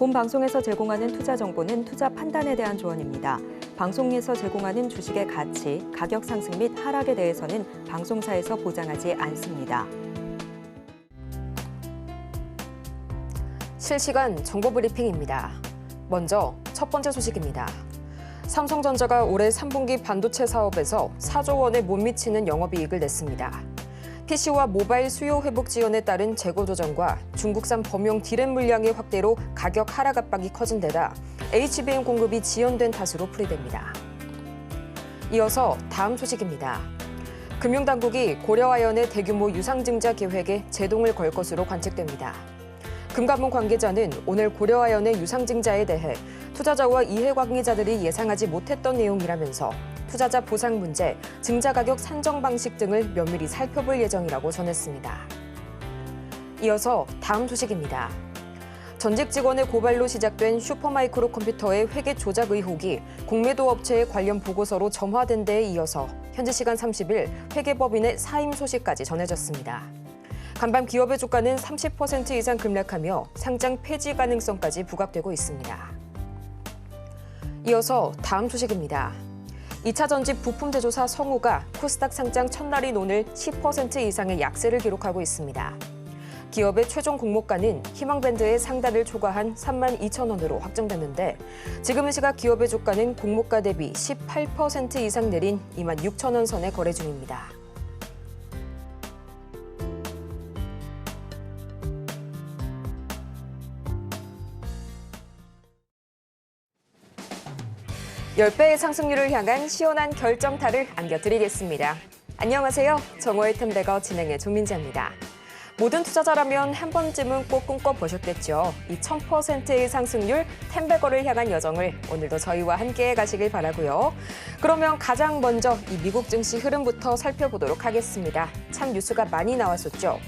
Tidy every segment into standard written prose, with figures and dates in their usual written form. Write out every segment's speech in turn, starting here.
본 방송에서 제공하는 투자 정보는 투자 판단에 대한 조언입니다. 방송에서 제공하는 주식의 가치, 가격 상승 및 하락에 대해서는 방송사에서 보장하지 않습니다. 실시간 정보 브리핑입니다. 먼저 첫 번째 소식입니다. 삼성전자가 올해 3분기 반도체 사업에서 4조 원에 못 미치는 영업이익을 냈습니다. PC와 모바일 수요 회복 지연에 따른 재고 조정과 중국산 범용 디램 물량의 확대로 가격 하락 압박이 커진 데다 HBM 공급이 지연된 탓으로 풀이됩니다. 이어서 다음 소식입니다. 금융당국이 고려아연의 대규모 유상증자 계획에 제동을 걸 것으로 관측됩니다. 금감원 관계자는 오늘 고려아연의 유상증자에 대해 투자자와 이해관계자들이 예상하지 못했던 내용이라면서 투자자 보상 문제, 증자 가격 산정 방식 등을 면밀히 살펴볼 예정이라고 전했습니다. 이어서 다음 소식입니다. 전직 직원의 고발로 시작된 슈퍼마이크로 컴퓨터의 회계 조작 의혹이 공매도 업체의 관련 보고서로 점화된 데에 이어서 현지 시간 30일 회계법인의 사임 소식까지 전해졌습니다. 간밤 기업의 주가는 30% 이상 급락하며 상장 폐지 가능성까지 부각되고 있습니다. 이어서 다음 소식입니다. 2차 전지 부품 제조사 성우가 코스닥 상장 첫날인 오늘 10% 이상의 약세를 기록하고 있습니다. 기업의 최종 공모가는 희망밴드의 상단을 초과한 32,000원으로 확정됐는데 지금 이 시각 기업의 주가는 공모가 대비 18% 이상 내린 26,000원 선에 거래 중입니다. (10배의) 상승률을 향한 시원한 결정타를 안겨드리겠습니다. 안녕하세요. 정오의 템베거 진행의 조민지입니다. 모든 투자자라면 한 번쯤은 꼭 꿈꿔보셨겠죠. 이 1000%의 상승률 템베거를 향한 여정을 오늘도 저희와 함께 가시길 바라고요. 그러면 가장 먼저 이 미국 증시 흐름부터 살펴보도록 하겠습니다. 참 뉴스가 많이 나왔었죠.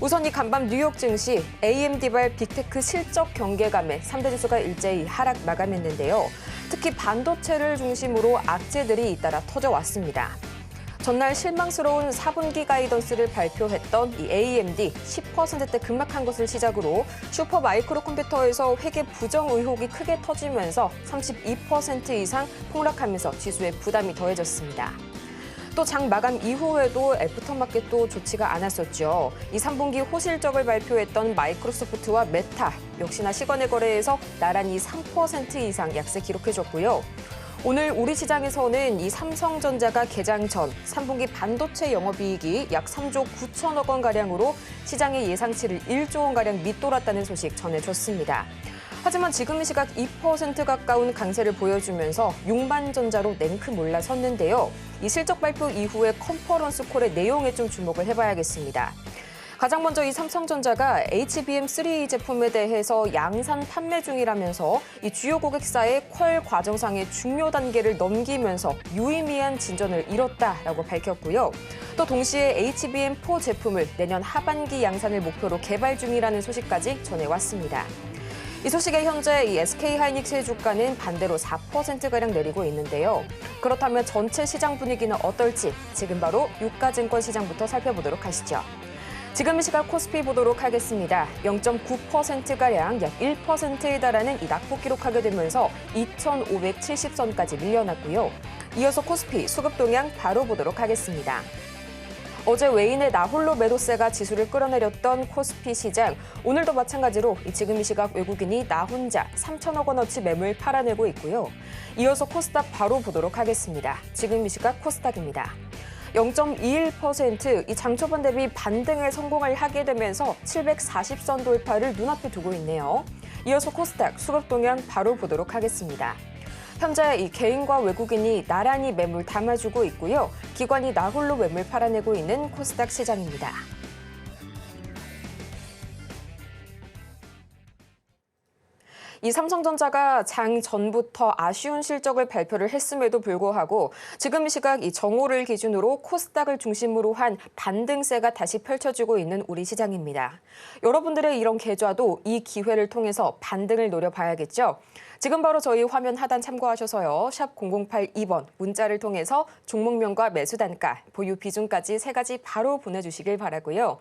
우선 이 간밤 뉴욕 증시 AMD발 빅테크 실적 경계감에 3대 지수가 일제히 하락 마감했는데요. 특히 반도체를 중심으로 악재들이 잇따라 터져왔습니다. 전날 실망스러운 4분기 가이던스를 발표했던 이 AMD 10%대 급락한 것을 시작으로 슈퍼 마이크로 컴퓨터에서 회계 부정 의혹이 크게 터지면서 32% 이상 폭락하면서 지수에 부담이 더해졌습니다. 또 장 마감 이후에도 애프터마켓도 좋지가 않았었죠. 이 3분기 호실적을 발표했던 마이크로소프트와 메타 역시나 시간의 거래에서 나란히 3% 이상 약세 기록해줬고요. 오늘 우리 시장에서는 이 삼성전자가 개장 전 3분기 반도체 영업이익이 약 3조 9천억 원가량으로 시장의 예상치를 1조 원가량 밑돌았다는 소식 전해줬습니다. 하지만 지금 이 시각 2% 가까운 강세를 보여주면서 융반전자로 냉큼 올라섰는데요. 이 실적 발표 이후에 컨퍼런스 콜의 내용에 좀 주목을 해봐야겠습니다. 가장 먼저 이 삼성전자가 HBM3 제품에 대해서 양산 판매 중이라면서 이 주요 고객사의 퀄 과정상의 중요 단계를 넘기면서 유의미한 진전을 이뤘다라고 밝혔고요. 또 동시에 HBM4 제품을 내년 하반기 양산을 목표로 개발 중이라는 소식까지 전해왔습니다. 이 소식에 현재 이 SK하이닉스의 주가는 반대로 4%가량 내리고 있는데요. 그렇다면 전체 시장 분위기는 어떨지 지금 바로 유가증권 시장부터 살펴보도록 하시죠. 지금 이 시각 코스피 보도록 하겠습니다. 0.9%가량 약 1%에 달하는 이 낙폭 기록하게 되면서 2,570선까지 밀려났고요. 이어서 코스피 수급 동향 바로 보도록 하겠습니다. 어제 외인의 나홀로 매도세가 지수를 끌어내렸던 코스피 시장, 오늘도 마찬가지로 지금 이 시각 외국인이 나 혼자 3천억 원어치 매물 팔아내고 있고요. 이어서 코스닥 바로 보도록 하겠습니다. 지금 이 시각 코스닥입니다. 0.21% 이 장 초반 대비 반등에 성공을 하게 되면서 740선 돌파를 눈앞에 두고 있네요. 이어서 코스닥 수급 동향 바로 보도록 하겠습니다. 현재 이 개인과 외국인이 나란히 매물 담아주고 있고요. 기관이 나홀로 매물 팔아내고 있는 코스닥 시장입니다. 이 삼성전자가 장 전부터 아쉬운 실적을 발표를 했음에도 불구하고 지금 이 시각 이 정오를 기준으로 코스닥을 중심으로 한 반등세가 다시 펼쳐지고 있는 우리 시장입니다. 여러분들의 이런 계좌도 이 기회를 통해서 반등을 노려봐야겠죠. 지금 바로 저희 화면 하단 참고하셔서요. 샵 0082번 문자를 통해서 종목명과 매수 단가, 보유 비중까지 3가지 바로 보내주시길 바라고요.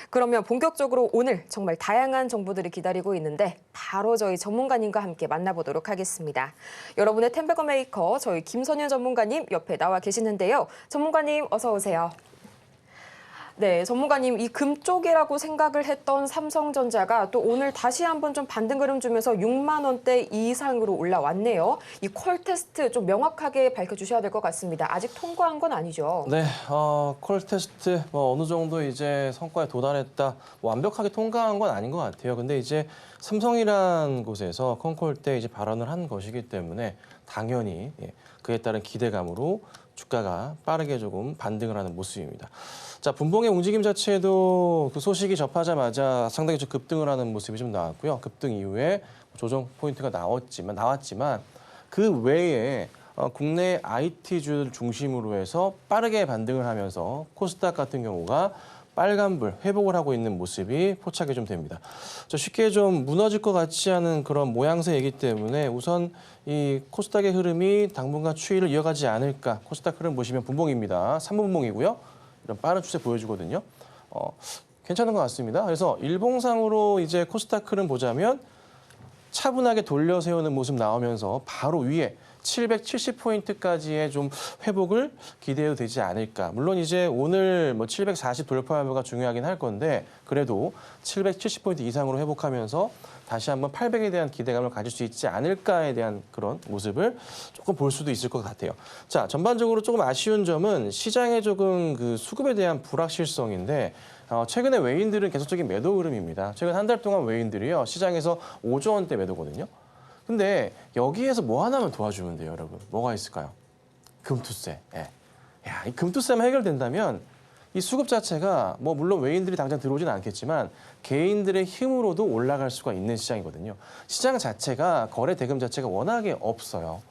그러면 본격적으로 오늘 정말 다양한 정보들이 기다리고 있는데 바로 저희 전문가님과 함께 만나보도록 하겠습니다. 여러분의 텐베거 메이커 저희 김선윤 전문가님 옆에 나와 계시는데요. 전문가님 어서 오세요. 네, 전문가님 이 금 쪽이라고 생각을 했던 삼성전자가 또 오늘 다시 한번 좀 반등 흐름 주면서 6만 원대 이상으로 올라왔네요. 이 콜 테스트 좀 명확하게 밝혀주셔야 될 것 같습니다. 아직 통과한 건 아니죠? 네, 콜 테스트 어느 정도 이제 성과에 도달했다. 완벽하게 통과한 건 아닌 것 같아요. 근데 이제 삼성이란 곳에서 컨콜 때 이제 발언을 한 것이기 때문에 당연히 그에 따른 기대감으로 주가가 빠르게 조금 반등을 하는 모습입니다. 자, 분봉의 움직임 자체도 그 소식이 접하자마자 상당히 좀 급등을 하는 모습이 좀 나왔고요. 급등 이후에 조정 포인트가 나왔지만 그 외에 국내 IT주를 중심으로 해서 빠르게 반등을 하면서 코스닥 같은 경우가 빨간불 회복을 하고 있는 모습이 포착이 좀 됩니다. 쉽게 좀 무너질 것 같지 않은 그런 모양새이기 때문에 우선 이 코스닥의 흐름이 당분간 추이를 이어가지 않을까. 코스닥 흐름 보시면 분봉입니다. 3분봉이고요. 이런 빠른 추세 보여주거든요. 괜찮은 것 같습니다. 그래서 일봉상으로 이제 코스닥 흐름 보자면 차분하게 돌려 세우는 모습 나오면서 바로 위에 770포인트까지의 좀 회복을 기대해도 되지 않을까. 물론 이제 오늘 740 돌파 여부가 중요하긴 할 건데 그래도 770포인트 이상으로 회복하면서 다시 한번 800에 대한 기대감을 가질 수 있지 않을까에 대한 그런 모습을 조금 볼 수도 있을 것 같아요. 자, 전반적으로 조금 아쉬운 점은 시장의 조금 그 수급에 대한 불확실성인데 최근에 외인들은 계속적인 매도 흐름입니다. 최근 한 달 동안 외인들이요 시장에서 5조 원대 매도거든요. 근데 여기에서 뭐 하나만 도와주면 돼요, 여러분. 뭐가 있을까요? 금투세. 예. 야, 이 금투세만 해결된다면 이 수급 자체가 물론 외인들이 당장 들어오지는 않겠지만 개인들의 힘으로도 올라갈 수가 있는 시장이거든요. 시장 자체가 거래 대금 자체가 워낙에 없어요.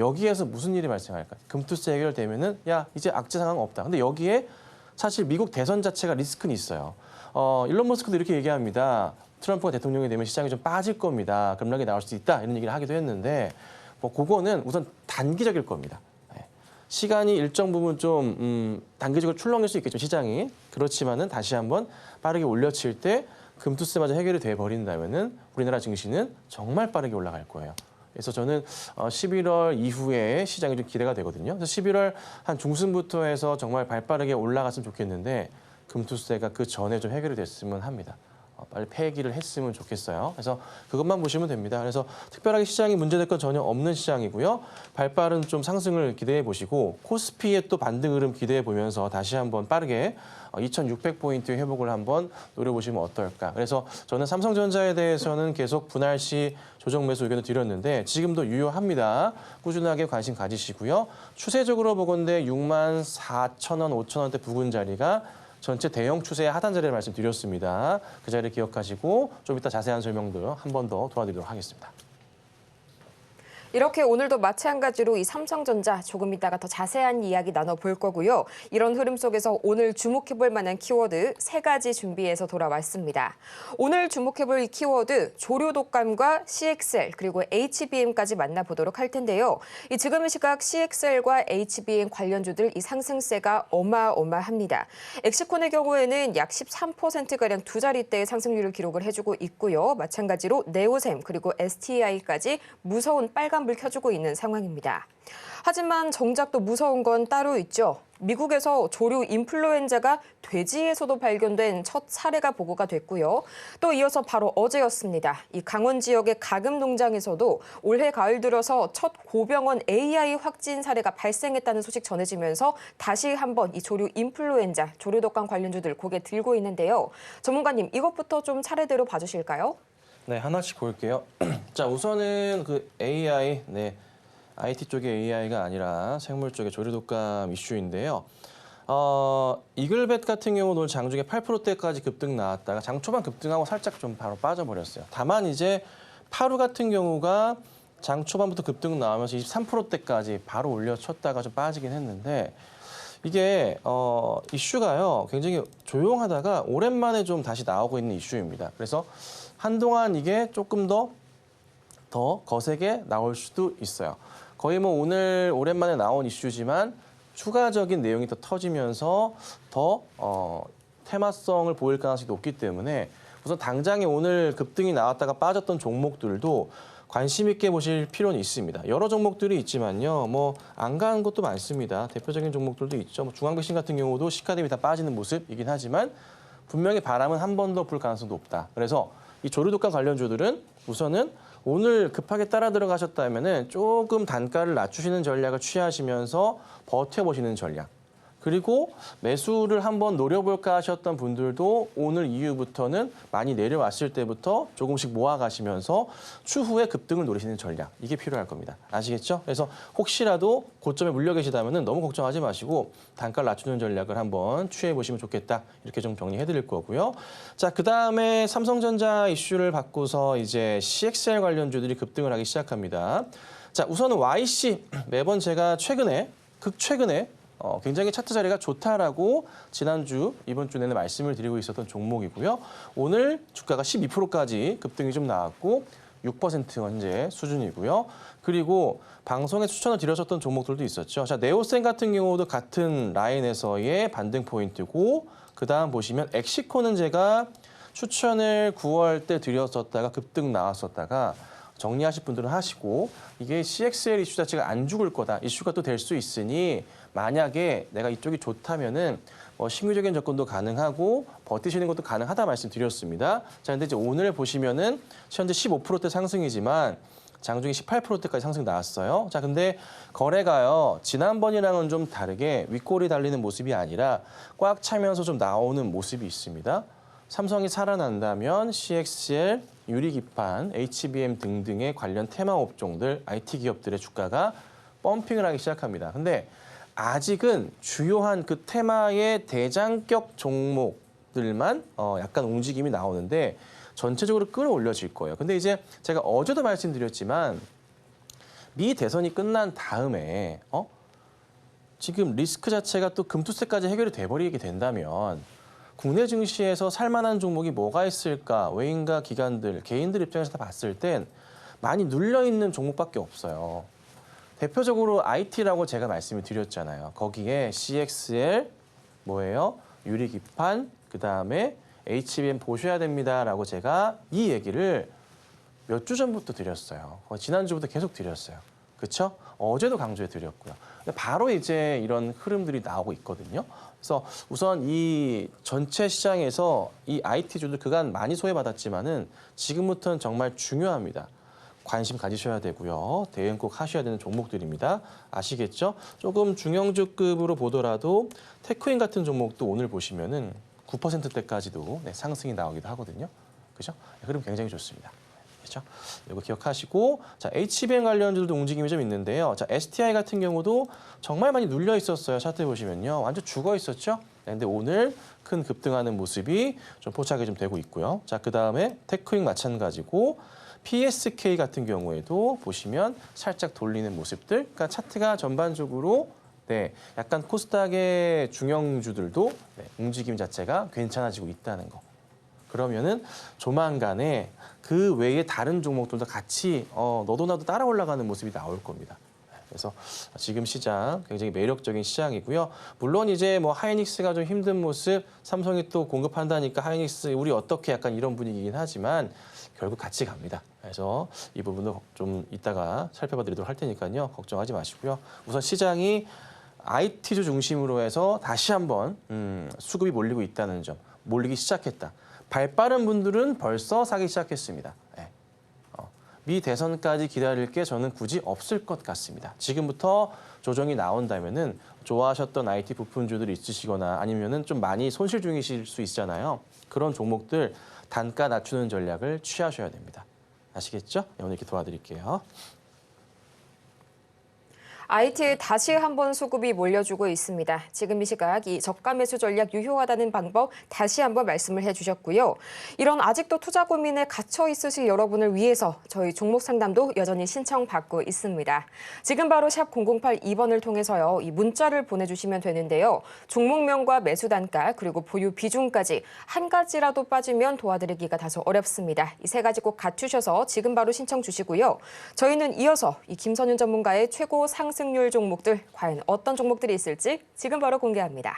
여기에서 무슨 일이 발생할까? 금투세 해결되면은 야, 이제 악재 상황 없다. 근데 여기에 사실 미국 대선 자체가 리스크는 있어요. 일론 머스크도 이렇게 얘기합니다. 트럼프가 대통령이 되면 시장이 좀 빠질 겁니다. 급락이 나올 수 있다. 이런 얘기를 하기도 했는데 그거는 우선 단기적일 겁니다. 시간이 일정 부분 좀 단기적으로 출렁일 수 있겠죠, 시장이. 그렇지만은 다시 한번 빠르게 올려칠 때 금투세마저 해결이 돼버린다면은 우리나라 증시는 정말 빠르게 올라갈 거예요. 그래서 저는 11월 이후에 시장이 좀 기대가 되거든요. 그래서 11월 한 중순부터 해서 정말 발빠르게 올라갔으면 좋겠는데 금투세가 그 전에 좀 해결이 됐으면 합니다. 빨리 폐기를 했으면 좋겠어요. 그래서 그것만 보시면 됩니다. 그래서 특별하게 시장이 문제될 건 전혀 없는 시장이고요. 발빠른 좀 상승을 기대해 보시고 코스피의 또 반등 흐름 기대해 보면서 다시 한번 빠르게 2,600포인트 회복을 한번 노려보시면 어떨까. 그래서 저는 삼성전자에 대해서는 계속 분할 시 조정 매수 의견을 드렸는데 지금도 유효합니다. 꾸준하게 관심 가지시고요. 추세적으로 보건대 64,000원, 5,000원대 부근 자리가 전체 대형 추세의 하단 자리를 말씀드렸습니다. 그 자리를 기억하시고 좀 이따 자세한 설명도 한 번 더 도와드리도록 하겠습니다. 이렇게 오늘도 마찬가지로 이 삼성전자 조금 이따가 더 자세한 이야기 나눠볼 거고요. 이런 흐름 속에서 오늘 주목해볼 만한 키워드 3가지 준비해서 돌아왔습니다. 오늘 주목해볼 이 키워드 조류 독감과 CXL 그리고 HBM까지 만나보도록 할 텐데요. 이 지금 이 시각 CXL과 HBM 관련주들 이 상승세가 어마어마합니다. 엑시콘의 경우에는 약 13%가량 두 자릿대의 상승률을 기록을 해주고 있고요. 마찬가지로 네오셈 그리고 STI까지 무서운 빨간 불 켜주고 있는 상황입니다. 하지만 정작 또 무서운 건 따로 있죠. 미국에서 조류 인플루엔자가 돼지에서도 발견된 첫 사례가 보고가 됐고요. 또 이어서 바로 어제였습니다. 이 강원 지역의 가금 농장에서도 올해 가을 들어서 첫 고병원 AI 확진 사례가 발생했다는 소식 전해지면서 다시 한번 이 조류 인플루엔자, 조류 독감 관련주들 고개 들고 있는데요. 전문가님, 이것부터 좀 차례대로 봐주실까요? 네, 하나씩 볼게요. 자, 우선은 그 AI, IT 쪽의 AI가 아니라 생물 쪽의 조류 독감 이슈인데요. 이글벳 같은 경우는 오늘 장중에 8%대까지 급등 나왔다가 장 초반 급등하고 살짝 좀 바로 빠져버렸어요. 다만 이제 파루 같은 경우가 장 초반부터 급등 나오면서 23%대까지 바로 올려쳤다가 좀 빠지긴 했는데 이게 이슈가요 굉장히 조용하다가 오랜만에 좀 다시 나오고 있는 이슈입니다. 그래서 한동안 이게 조금 더 더 거세게 나올 수도 있어요. 거의 뭐 오늘 오랜만에 나온 이슈지만 추가적인 내용이 더 터지면서 더 테마성을 보일 가능성이 높기 때문에 우선 당장에 오늘 급등이 나왔다가 빠졌던 종목들도 관심 있게 보실 필요는 있습니다. 여러 종목들이 있지만요. 뭐 안 간 것도 많습니다. 대표적인 종목들도 있죠. 뭐 중앙백신 같은 경우도 시가 대비 다 빠지는 모습이긴 하지만 분명히 바람은 한 번 더 불 가능성도 높다. 그래서 이 조류독감 관련주들은 우선은 오늘 급하게 따라 들어가셨다면은 조금 단가를 낮추시는 전략을 취하시면서 버텨보시는 전략. 그리고 매수를 한번 노려볼까 하셨던 분들도 오늘 이후부터는 많이 내려왔을 때부터 조금씩 모아가시면서 추후에 급등을 노리시는 전략. 이게 필요할 겁니다. 아시겠죠? 그래서 혹시라도 고점에 물려 계시다면 너무 걱정하지 마시고 단가를 낮추는 전략을 한번 취해보시면 좋겠다. 이렇게 좀 정리해드릴 거고요. 자, 그다음에 삼성전자 이슈를 받고서 이제 CXL 관련주들이 급등을 하기 시작합니다. 자, 우선은 YC 매번 제가 극최근에 굉장히 차트 자리가 좋다라고 지난주, 이번 주 내내 말씀을 드리고 있었던 종목이고요. 오늘 주가가 12%까지 급등이 좀 나왔고 6% 현재 수준이고요. 그리고 방송에 추천을 드렸었던 종목들도 있었죠. 자, 네오센 같은 경우도 같은 라인에서의 반등 포인트고 그다음 보시면 엑시코는 제가 추천을 9월 때 드렸었다가 급등 나왔었다가 정리하실 분들은 하시고 이게 CXL 이슈 자체가 안 죽을 거다. 이슈가 또 될 수 있으니 만약에 내가 이쪽이 좋다면은 신규적인 접근도 가능하고 버티시는 것도 가능하다 말씀드렸습니다. 자, 근데 이제 오늘 보시면은 현재 15%대 상승이지만 장중에 18%대까지 상승 나왔어요. 자, 근데 거래가요. 지난번이랑은 좀 다르게 윗골이 달리는 모습이 아니라 꽉 차면서 좀 나오는 모습이 있습니다. 삼성이 살아난다면 CXL, 유리기판, HBM 등등의 관련 테마 업종들, IT 기업들의 주가가 펌핑을 하기 시작합니다. 근데 아직은 주요한 그 테마의 대장격 종목들만 약간 움직임이 나오는데 전체적으로 끌어올려질 거예요. 근데 이제 제가 어제도 말씀드렸지만 미 대선이 끝난 다음에 지금 리스크 자체가 또 금투세까지 해결이 돼버리게 된다면 국내 증시에서 살만한 종목이 뭐가 있을까? 외인과 기관들, 개인들 입장에서 다 봤을 땐 많이 눌려있는 종목밖에 없어요. 대표적으로 IT라고 제가 말씀을 드렸잖아요. 거기에 CXL, 뭐예요? 유리기판, 그다음에 HBM 보셔야 됩니다라고 제가 이 얘기를 몇 주 전부터 드렸어요. 지난주부터 계속 드렸어요. 그렇죠? 어제도 강조해 드렸고요. 바로 이제 이런 흐름들이 나오고 있거든요. 그래서 우선 이 전체 시장에서 이 IT주들 그간 많이 소외받았지만은 지금부터는 정말 중요합니다. 관심 가지셔야 되고요. 대응 꼭 하셔야 되는 종목들입니다. 아시겠죠? 조금 중형주급으로 보더라도 테크인 같은 종목도 오늘 보시면은 9%대까지도 상승이 나오기도 하거든요. 그죠? 흐름 굉장히 좋습니다. 그렇죠? 이거 기억하시고, 자, HBM 관련주들도 움직임이 좀 있는데요. 자, STI 같은 경우도 정말 많이 눌려 있었어요. 차트 보시면요. 완전 죽어 있었죠? 근데 오늘 큰 급등하는 모습이 좀 포착이 좀 되고 있고요. 자, 그다음에 테크인 마찬가지고 PSK 같은 경우에도 보시면 살짝 돌리는 모습들. 그러니까 차트가 전반적으로 약간 코스닥의 중형주들도 움직임 자체가 괜찮아지고 있다는 거. 그러면은 조만간에 그 외에 다른 종목들도 같이 너도 나도 따라 올라가는 모습이 나올 겁니다. 그래서 지금 시장 굉장히 매력적인 시장이고요. 물론 이제 뭐 하이닉스가 좀 힘든 모습, 삼성이 또 공급한다니까 하이닉스 우리 어떻게 약간 이런 분위기긴 하지만 결국 같이 갑니다. 그래서 이 부분도 좀 이따가 살펴봐 드리도록 할 테니까요. 걱정하지 마시고요. 우선 시장이 IT주 중심으로 해서 다시 한번 수급이 몰리고 있다는 점, 몰리기 시작했다. 발 빠른 분들은 벌써 사기 시작했습니다. 미 대선까지 기다릴 게 저는 굳이 없을 것 같습니다. 지금부터 조정이 나온다면은 좋아하셨던 IT 부품주들이 있으시거나 아니면은 좀 많이 손실 중이실 수 있잖아요. 그런 종목들 단가 낮추는 전략을 취하셔야 됩니다. 아시겠죠? 오늘 이렇게 도와드릴게요. IT에 다시 한번 수급이 몰려주고 있습니다. 지금 이 시각 이 저가 매수 전략 유효하다는 방법 다시 한번 말씀을 해주셨고요. 이런 아직도 투자 고민에 갇혀 있으실 여러분을 위해서 저희 종목 상담도 여전히 신청받고 있습니다. 지금 바로 샵 0082번을 통해서요. 이 문자를 보내주시면 되는데요. 종목명과 매수 단가 그리고 보유 비중까지 한 가지라도 빠지면 도와드리기가 다소 어렵습니다. 이 세 가지 꼭 갖추셔서 지금 바로 신청 주시고요. 저희는 이어서 이 김선윤 전문가의 최고 상승률 종목들 과연 어떤 종목들이 있을지 지금 바로 공개합니다.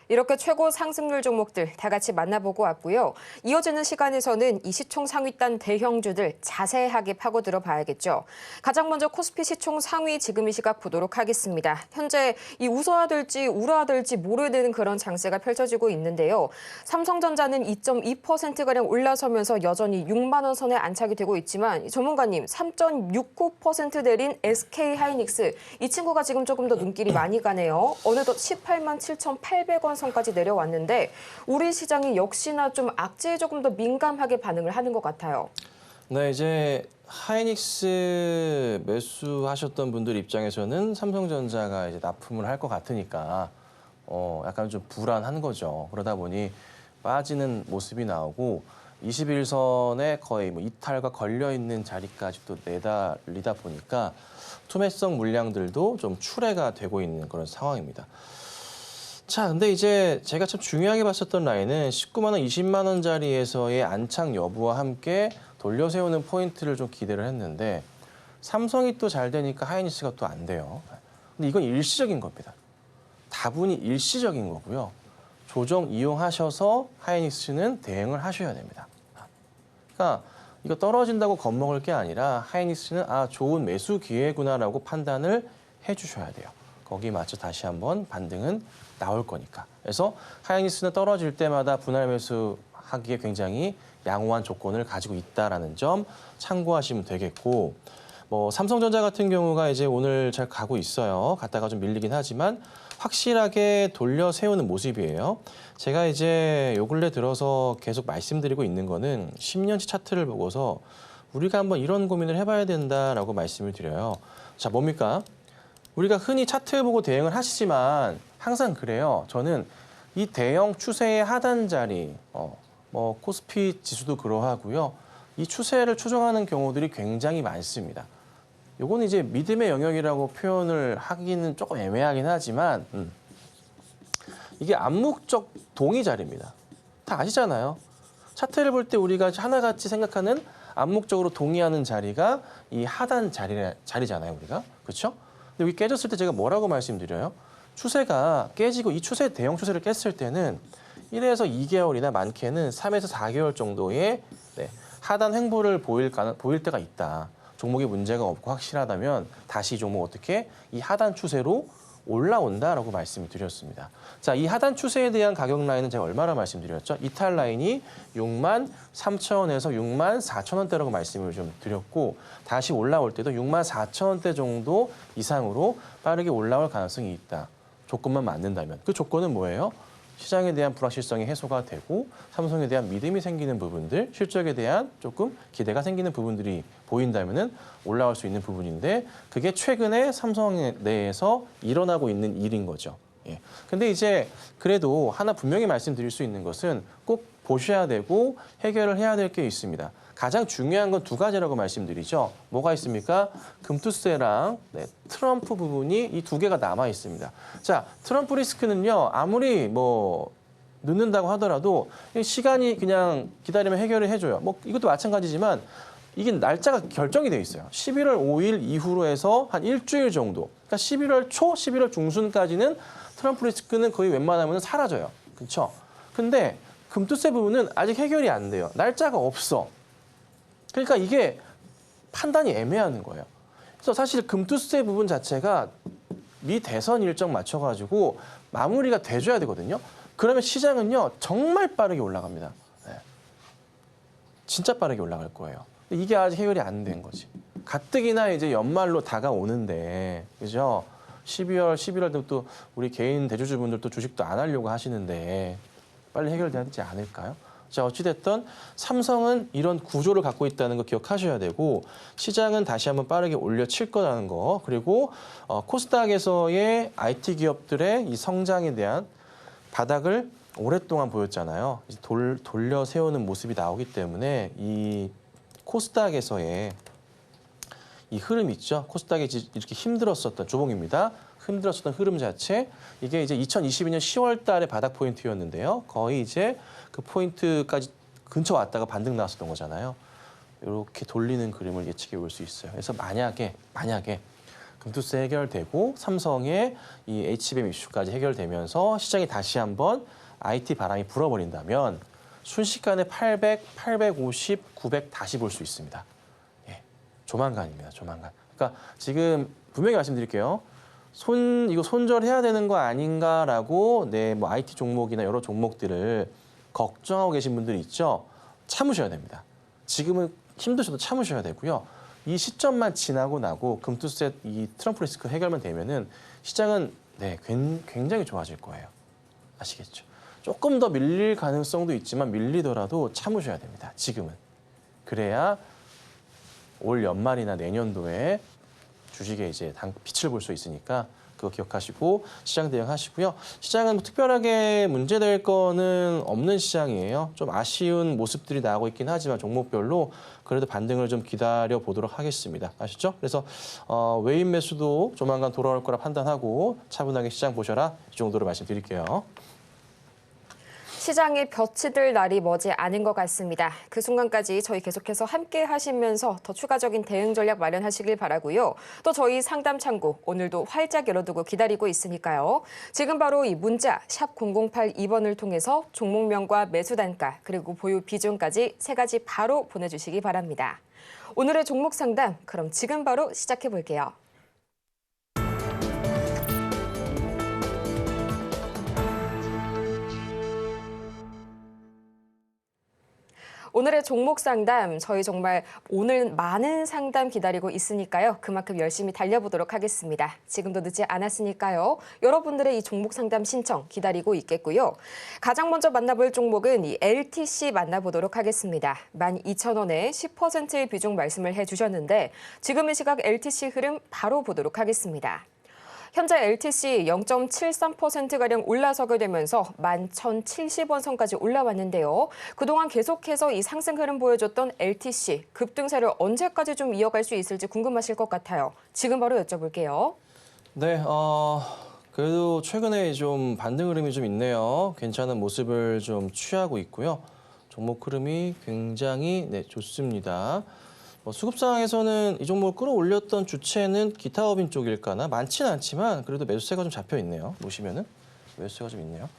이렇게 최고 상승률 종목들 다 같이 만나보고 왔고요. 이어지는 시간에서는 이 시총 상위단 대형주들 자세하게 파고들어 봐야겠죠. 가장 먼저 코스피 시총 상위 지금 이 시각 보도록 하겠습니다. 현재 이 웃어야 될지 울어야 될지 모르는 그런 장세가 펼쳐지고 있는데요. 삼성전자는 2.2%가량 올라서면서 여전히 6만 원 선에 안착이 되고 있지만 전문가님 3.69% 내린 SK하이닉스 이 친구가 지금 조금 더 눈길이 많이 가네요. 어느덧 18만 7,800원 선까지 내려왔는데 우리 시장이 역시나 좀 악재에 조금 더 민감하게 반응을 하는 것 같아요. 네, 이제 하이닉스 매수하셨던 분들 입장에서는 삼성전자가 이제 납품을 할 것 같으니까 약간 좀 불안한 거죠. 그러다 보니 빠지는 모습이 나오고 21선에 거의 뭐 이탈과 걸려 있는 자리까지 또 내달리다 보니까 투매성 물량들도 좀 출회가 되고 있는 그런 상황입니다. 자, 근데 이제 제가 참 중요하게 봤었던 라인은 19만 원, 20만 원짜리에서의 안착 여부와 함께 돌려 세우는 포인트를 좀 기대를 했는데 삼성이 또 잘 되니까 하이닉스가 또 안 돼요. 근데 이건 일시적인 겁니다. 다분히 일시적인 거고요. 조정 이용하셔서 하이닉스는 대응을 하셔야 됩니다. 그러니까 이거 떨어진다고 겁먹을 게 아니라 하이닉스는 좋은 매수 기회구나라고 판단을 해주셔야 돼요. 거기에 맞춰 다시 한번 반등은 나올 거니까. 그래서 하이닉스는 떨어질 때마다 분할 매수하기에 굉장히 양호한 조건을 가지고 있다라는 점 참고하시면 되겠고, 뭐 삼성전자 같은 경우가 이제 오늘 잘 가고 있어요. 갔다가 좀 밀리긴 하지만 확실하게 돌려 세우는 모습이에요. 제가 이제 요 근래 들어서 계속 말씀드리고 있는 거는 10년치 차트를 보고서 우리가 한번 이런 고민을 해봐야 된다라고 말씀을 드려요. 자, 뭡니까? 우리가 흔히 차트 보고 대응을 하시지만 항상 그래요. 저는 이 대형 추세의 하단 자리, 뭐 코스피 지수도 그러하고요. 이 추세를 추종하는 경우들이 굉장히 많습니다. 요거는 이제 믿음의 영역이라고 표현을 하기는 조금 애매하긴 하지만 이게 암묵적 동의 자리입니다. 다 아시잖아요. 차트를 볼 때 우리가 하나같이 생각하는 암묵적으로 동의하는 자리가 이 하단 자리잖아요, 우리가. 그렇죠? 근데 여기 깨졌을 때 제가 뭐라고 말씀드려요? 추세가 깨지고 이 추세 대형 추세를 깼을 때는 1에서 2개월이나 많게는 3에서 4개월 정도의 하단 횡보를 보일 때가 있다. 종목에 문제가 없고 확실하다면 다시 종목 어떻게 이 하단 추세로 올라온다라고 말씀을 드렸습니다. 자, 이 하단 추세에 대한 가격 라인은 제가 얼마나 말씀드렸죠? 이탈 라인이 6만 3천 원에서 6만 4천 원대라고 말씀을 좀 드렸고 다시 올라올 때도 6만 4천 원대 정도 이상으로 빠르게 올라올 가능성이 있다. 조건만 맞는다면. 그 조건은 뭐예요? 시장에 대한 불확실성이 해소가 되고 삼성에 대한 믿음이 생기는 부분들, 실적에 대한 조금 기대가 생기는 부분들이 보인다면은 올라올 수 있는 부분인데 그게 최근에 삼성 내에서 일어나고 있는 일인 거죠. 예. 근데 이제 그래도 하나 분명히 말씀드릴 수 있는 것은 꼭 보셔야 되고 해결을 해야 될 게 있습니다. 가장 중요한 건 두 가지라고 말씀드리죠. 뭐가 있습니까? 금투세랑 트럼프 부분이 이 두 개가 남아 있습니다. 자, 트럼프 리스크는요. 아무리 뭐 늦는다고 하더라도 시간이 그냥 기다리면 해결을 해줘요. 뭐 이것도 마찬가지지만 이게 날짜가 결정이 돼 있어요. 11월 5일 이후로 해서 한 일주일 정도. 그러니까 11월 초, 11월 중순까지는 트럼프 리스크는 거의 웬만하면 사라져요. 그렇죠? 근데 금투세 부분은 아직 해결이 안 돼요. 날짜가 없어. 그러니까 이게 판단이 애매한 거예요. 그래서 사실 금투세 부분 자체가 미 대선 일정 맞춰가지고 마무리가 돼줘야 되거든요. 그러면 시장은요 정말 빠르게 올라갑니다. 네. 진짜 빠르게 올라갈 거예요. 이게 아직 해결이 안 된 거지. 가뜩이나 이제 연말로 다가오는데, 그죠? 12월, 11월 되면 또 우리 개인 대주주분들도 주식도 안 하려고 하시는데 빨리 해결되지 않을까요? 자, 어찌됐든 삼성은 이런 구조를 갖고 있다는 거 기억하셔야 되고 시장은 다시 한번 빠르게 올려칠 거라는 거 그리고 코스닥에서의 IT 기업들의 이 성장에 대한 바닥을 오랫동안 보였잖아요. 이제 돌려 세우는 모습이 나오기 때문에 이 코스닥에서의 이 흐름 있죠. 코스닥이 이렇게 힘들었었던 조봉입니다. 힘들었었던 흐름 자체 이게 이제 2022년 10월 달에 바닥 포인트였는데요. 거의 이제 그 포인트까지 근처 왔다가 반등 나왔었던 거잖아요. 이렇게 돌리는 그림을 예측해 볼 수 있어요. 그래서 만약에 금투세 해결되고 삼성의 이 HBM 이슈까지 해결되면서 시장이 다시 한번 IT 바람이 불어버린다면 순식간에 800, 850, 900 다시 볼 수 있습니다. 예, 조만간입니다. 조만간. 그러니까 지금 분명히 말씀드릴게요. 이거 손절해야 되는 거 아닌가라고 뭐 IT 종목이나 여러 종목들을 걱정하고 계신 분들이 있죠. 참으셔야 됩니다. 지금은 힘드셔도 참으셔야 되고요. 이 시점만 지나고 나고 금투세 이 트럼프 리스크 해결만 되면은 시장은 굉장히 좋아질 거예요. 아시겠죠? 조금 더 밀릴 가능성도 있지만 밀리더라도 참으셔야 됩니다. 지금은. 그래야 올 연말이나 내년도에 주식에 이제 빛을 볼 수 있으니까 그거 기억하시고 시장 대응하시고요. 시장은 뭐 특별하게 문제될 거는 없는 시장이에요. 좀 아쉬운 모습들이 나오고 있긴 하지만 종목별로 그래도 반등을 좀 기다려 보도록 하겠습니다. 아시죠? 그래서 외인 매수도 조만간 돌아올 거라 판단하고 차분하게 시장 보셔라. 이 정도로 말씀드릴게요. 시장에 볕이 들 날이 머지 않은 것 같습니다. 그 순간까지 저희 계속해서 함께 하시면서 더 추가적인 대응 전략 마련하시길 바라고요. 또 저희 상담 창구 오늘도 활짝 열어두고 기다리고 있으니까요. 지금 바로 이 문자 샵 0082번을 통해서 종목명과 매수 단가 그리고 보유 비중까지 3가지 바로 보내주시기 바랍니다. 오늘의 종목 상담 그럼 지금 바로 시작해 볼게요. 오늘의 종목 상담, 저희 정말 오늘 많은 상담 기다리고 있으니까요. 그만큼 열심히 달려보도록 하겠습니다. 지금도 늦지 않았으니까요. 여러분들의 이 종목 상담 신청 기다리고 있겠고요. 가장 먼저 만나볼 종목은 이 LTC 만나보도록 하겠습니다. 12,000원에 10%의 비중 말씀을 해주셨는데 지금 이 시각 LTC 흐름 바로 보도록 하겠습니다. 현재 LTC 0.73%가량 올라서게 되면서 11,070원 선까지 올라왔는데요. 그동안 계속해서 이 상승 흐름 보여줬던 LTC 급등세를 언제까지 좀 이어갈 수 있을지 궁금하실 것 같아요. 지금 바로 여쭤볼게요. 네, 그래도 최근에 좀 반등 흐름이 좀 있네요. 괜찮은 모습을 좀 취하고 있고요. 종목 흐름이 굉장히 좋습니다. 수급 상황에서는 이 종목을 끌어올렸던 주체는 기타업인 쪽일까나 많지는 않지만 그래도 매수세가 좀 잡혀 있네요. 보시면은 매수세가 좀 있네요.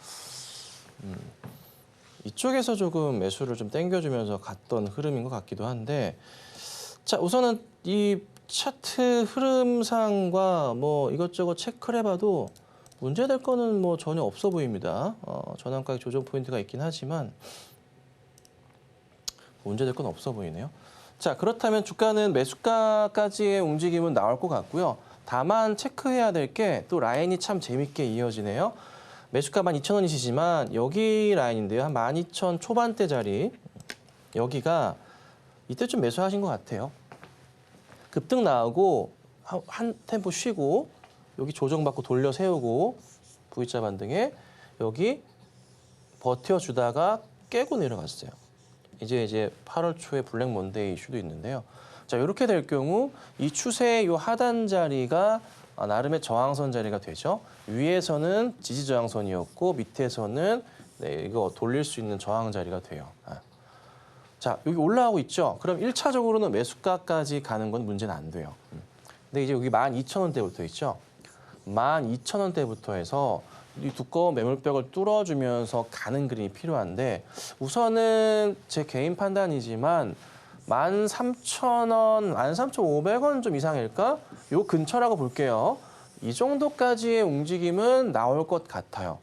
이쪽에서 조금 매수를 좀 땡겨주면서 갔던 흐름인 것 같기도 한데, 자 우선은 이 차트 흐름상과 뭐 이것저것 체크를 해봐도 문제될 거는 뭐 전혀 없어 보입니다. 전환가격 조정 포인트가 있긴 하지만 문제될 건 없어 보이네요. 자, 그렇다면 주가는 매수가까지의 움직임은 나올 것 같고요. 다만 체크해야 될 게 또 라인이 참 재밌게 이어지네요. 매수가 12,000원이시지만 여기 라인인데요. 한 12,000 초반대 자리. 여기가 이때 좀 매수하신 것 같아요. 급등 나오고 한 템포 쉬고 여기 조정받고 돌려 세우고 V자 반등에 여기 버텨주다가 깨고 내려갔어요. 이제 8월 초에 블랙 먼데이 이슈도 있는데요. 자, 이렇게 될 경우 이 추세의 요 하단 자리가 나름의 저항선 자리가 되죠. 위에서는 지지 저항선이었고 밑에서는 이거 돌릴 수 있는 저항 자리가 돼요. 자, 여기 올라오고 있죠? 그럼 1차적으로는 매수가까지 가는 건 문제는 안 돼요. 근데 이제 여기 12,000원대부터 있죠? 12,000원대부터 해서 이 두꺼운 매물벽을 뚫어주면서 가는 그림이 필요한데 우선은 제 개인 판단이지만 13,000원, 13,500원 좀 이상일까? 요 근처라고 볼게요. 이 정도까지의 움직임은 나올 것 같아요.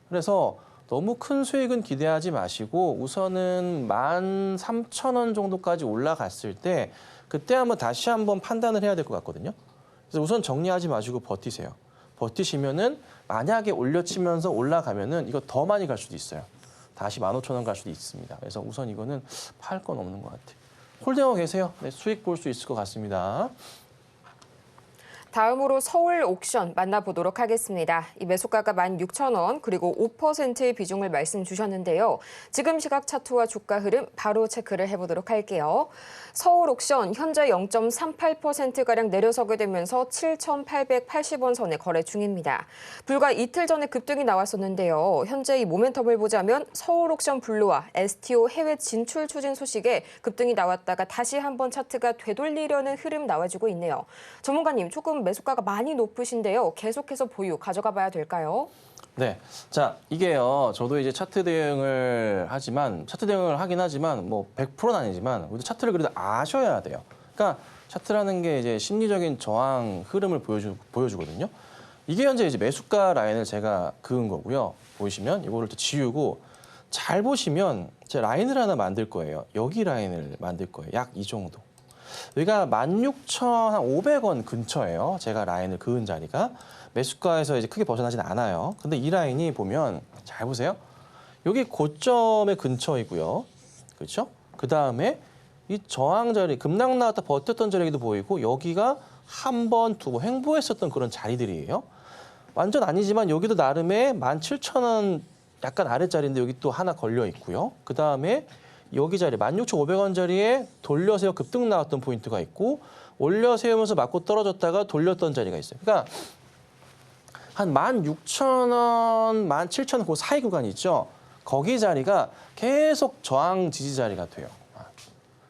그래서 너무 큰 수익은 기대하지 마시고 우선은 13,000원 정도까지 올라갔을 때 그때 다시 한번 판단을 해야 될 것 같거든요. 그래서 우선 정리하지 마시고 버티세요. 버티시면은 만약에 올려치면서 올라가면은 이거 더 많이 갈 수도 있어요. 다시 15,000원 갈 수도 있습니다. 그래서 우선 이거는 팔 건 없는 것 같아요. 홀딩하고 계세요. 네, 수익 볼 수 있을 것 같습니다. 다음으로 서울 옥션 만나보도록 하겠습니다. 이 매수가가 16,000원 그리고 5%의 비중을 말씀 주셨는데요. 지금 시각 차트와 주가 흐름 바로 체크를 해보도록 할게요. 서울 옥션 현재 0.38%가량 내려서게 되면서 7,880원 선에 거래 중입니다. 불과 이틀 전에 급등이 나왔었는데요. 현재 이 모멘텀을 보자면 서울 옥션 블루와 STO 해외 진출 추진 소식에 급등이 나왔다가 다시 한번 차트가 되돌리려는 흐름 나와주고 있네요. 전문가님, 조금 매수가가 많이 높으신데요. 계속해서 보유 가져가 봐야 될까요? 네. 자, 이게요. 저도 이제 차트 대응을 하긴 하지만 뭐 100%는 아니지만 우리 차트를 그래도 아셔야 돼요. 그러니까 차트라는 게 이제 심리적인 저항 흐름을 보여주거든요. 이게 현재 이제 매수가 라인을 제가 그은 거고요. 보시면 이거를 또 지우고 잘 보시면 제 라인을 하나 만들 거예요. 여기 라인을 만들 거예요. 약 이 정도. 여기가 16,500원 근처예요. 제가 라인을 그은 자리가. 매수가에서 이제 크게 벗어나진 않아요. 근데 이 라인이 보면 잘 보세요. 여기 고점의 근처이고요. 그렇죠? 그다음에 이 저항 자리, 급락 나왔다 버텼던 자리도 보이고 여기가 한 번, 두 번 횡보했었던 그런 자리들이에요. 완전 아니지만 여기도 나름의 17,000원 약간 아래짜리인데 여기 또 하나 걸려 있고요. 그다음에 여기 자리 16,500원 자리에 돌려세워 급등 나왔던 포인트가 있고 올려세우면서 맞고 떨어졌다가 돌렸던 자리가 있어요. 그러니까 한 16,000원, 17,000원 그 사이 구간이 있죠. 거기 자리가 계속 저항 지지 자리가 돼요.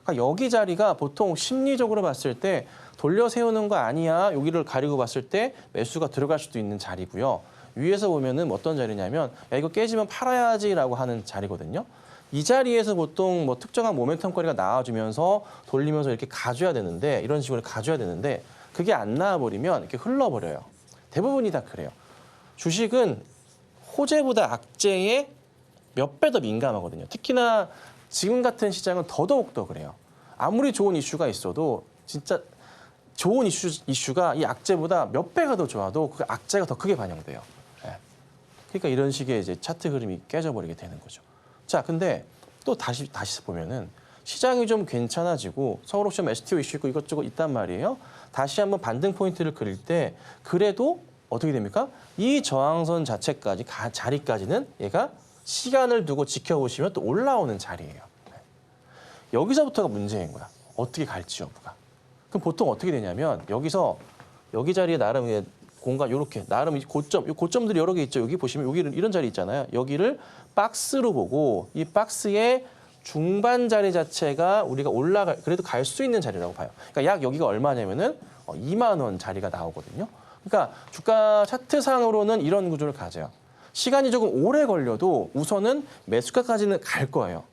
그러니까 여기 자리가 보통 심리적으로 봤을 때 돌려 세우는 거 아니야. 여기를 가리고 봤을 때 매수가 들어갈 수도 있는 자리고요. 위에서 보면은 어떤 자리냐면 야, 이거 깨지면 팔아야지라고 하는 자리거든요. 이 자리에서 보통 뭐 특정한 모멘텀거리가 나와주면서 돌리면서 이렇게 가줘야 되는데 이런 식으로 가줘야 되는데 그게 안 나와버리면 이렇게 흘러버려요. 대부분이 다 그래요. 주식은 호재보다 악재에 몇 배 더 민감하거든요. 특히나 지금 같은 시장은 더더욱 더 그래요. 아무리 좋은 이슈가 있어도 진짜 좋은 이슈가 이 악재보다 몇 배가 더 좋아도 그 악재가 더 크게 반영돼요. 예. 그러니까 이런 식의 이제 차트 그림이 깨져버리게 되는 거죠. 자, 근데 또 다시 보면은 시장이 좀 괜찮아지고 서울옵션 STO 이슈 있고 이것저것 있단 말이에요. 다시 한번 반등 포인트를 그릴 때 그래도 어떻게 됩니까? 이 저항선 자체까지 자리까지는 얘가 시간을 두고 지켜보시면 또 올라오는 자리예요. 여기서부터가 문제인 거야. 어떻게 갈지 여부가. 그럼 보통 어떻게 되냐면 여기 자리에 나름 공간 이렇게 나름 이 고점들이 여러 개 있죠. 여기 보시면 여기는 이런 자리 있잖아요. 여기를 박스로 보고 이 박스의 중반 자리 자체가 우리가 그래도 갈 수 있는 자리라고 봐요. 그러니까 약 여기가 얼마냐면은 2만 원 자리가 나오거든요. 그러니까 주가 차트상으로는 이런 구조를 가져요. 시간이 조금 오래 걸려도 우선은 매수가까지는 갈 거예요.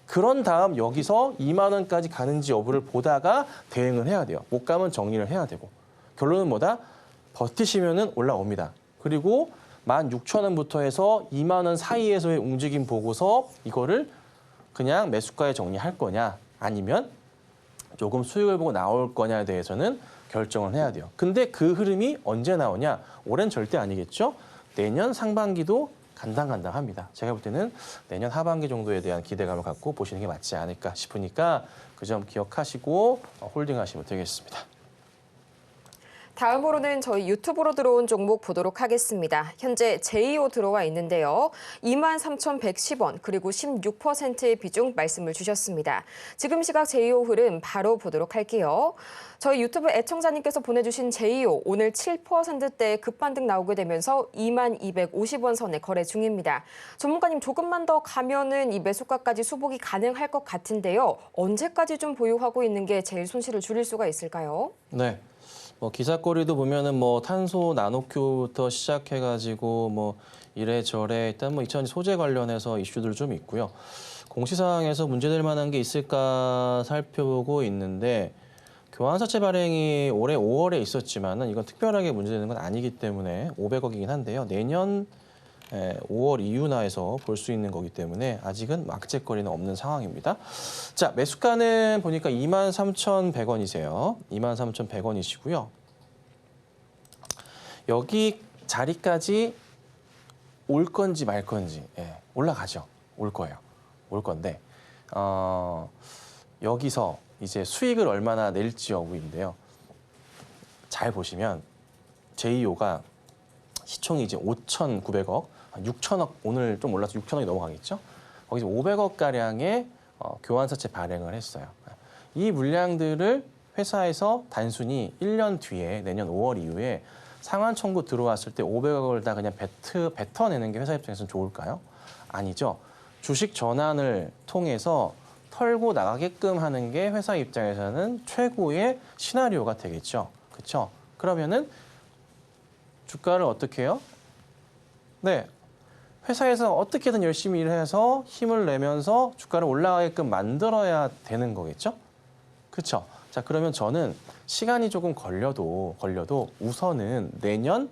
그런 다음 여기서 2만 원까지 가는지 여부를 보다가 대응을 해야 돼요. 못 가면 정리를 해야 되고. 결론은 뭐다? 버티시면은 올라옵니다. 그리고 16,000원부터 해서 2만 원 사이에서의 움직임 보고서 이거를 그냥 매수가에 정리할 거냐 아니면 조금 수익을 보고 나올 거냐에 대해서는 결정을 해야 돼요. 근데 그 흐름이 언제 나오냐? 올해는 절대 아니겠죠? 내년 상반기도 간당간당합니다. 제가 볼 때는 내년 하반기 정도에 대한 기대감을 갖고 보시는 게 맞지 않을까 싶으니까 그 점 기억하시고 홀딩하시면 되겠습니다. 다음으로는 저희 유튜브로 들어온 종목 보도록 하겠습니다. 현재 제이오 들어와 있는데요. 23,110원 그리고 16%의 비중 말씀을 주셨습니다. 지금 시각 제이오 흐름 바로 보도록 할게요. 저희 유튜브 애청자님께서 보내주신 제이오 오늘 7%대 급반등 나오게 되면서 2250원 선에 거래 중입니다. 전문가님 조금만 더 가면은 이 매수가까지 수복이 가능할 것 같은데요. 언제까지 좀 보유하고 있는 게 제일 손실을 줄일 수가 있을까요? 네. 기사거리도 보면은 탄소 나노큐부터 시작해가지고 이래저래 일단 2000 소재 관련해서 이슈들 좀 있고요. 공시사항에서 문제될 만한 게 있을까 살펴보고 있는데 교환사채 발행이 올해 5월에 있었지만은 이건 특별하게 문제되는 건 아니기 때문에 500억이긴 한데요. 내년 5월 이후나에서 볼 수 있는 거기 때문에 아직은 악재거리는 없는 상황입니다. 자, 매수가는 보니까 23,100원이세요. 23,100원이시고요. 여기 자리까지 올 건지 말 건지 올라가죠. 올 거예요. 올 건데 여기서 이제 수익을 얼마나 낼지 여부인데요. 잘 보시면 제이오가 시총이 이제 5,900억, 6천억 오늘 좀 올라서 6천억이 넘어가겠죠. 거기서 500억 가량의 교환사채 발행을 했어요. 이 물량들을 회사에서 단순히 1년 뒤에 내년 5월 이후에 상환 청구 들어왔을 때 500억을 다 그냥 뱉어내는 게 회사 입장에서는 좋을까요? 아니죠. 주식 전환을 통해서 털고 나가게끔 하는 게 회사 입장에서는 최고의 시나리오가 되겠죠. 그렇죠? 그러면은 주가를 어떻게 해요? 네, 회사에서 어떻게든 열심히 일해서 힘을 내면서 주가를 올라가게끔 만들어야 되는 거겠죠? 그렇죠? 자, 그러면 저는 시간이 조금 걸려도 우선은 내년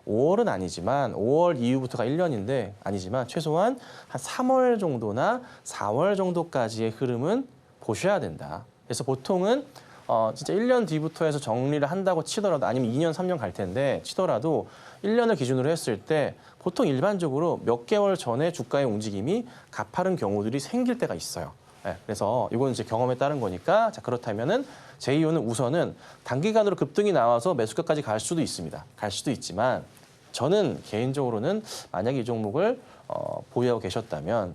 5월은 아니지만 5월 이후부터가 1년인데 아니지만 최소한 한 3월 정도나 4월 정도까지의 흐름은 보셔야 된다. 그래서 보통은 진짜 1년 뒤부터 해서 정리를 한다고 치더라도 아니면 2년, 3년 갈 텐데 치더라도 1년을 기준으로 했을 때 보통 일반적으로 몇 개월 전에 주가의 움직임이 가파른 경우들이 생길 때가 있어요. 네, 그래서 이건 이제 경험에 따른 거니까 자 그렇다면은 제이오는 우선은 단기간으로 급등이 나와서 매수가까지 갈 수도 있습니다. 갈 수도 있지만 저는 개인적으로는 만약에 이 종목을 보유하고 있다면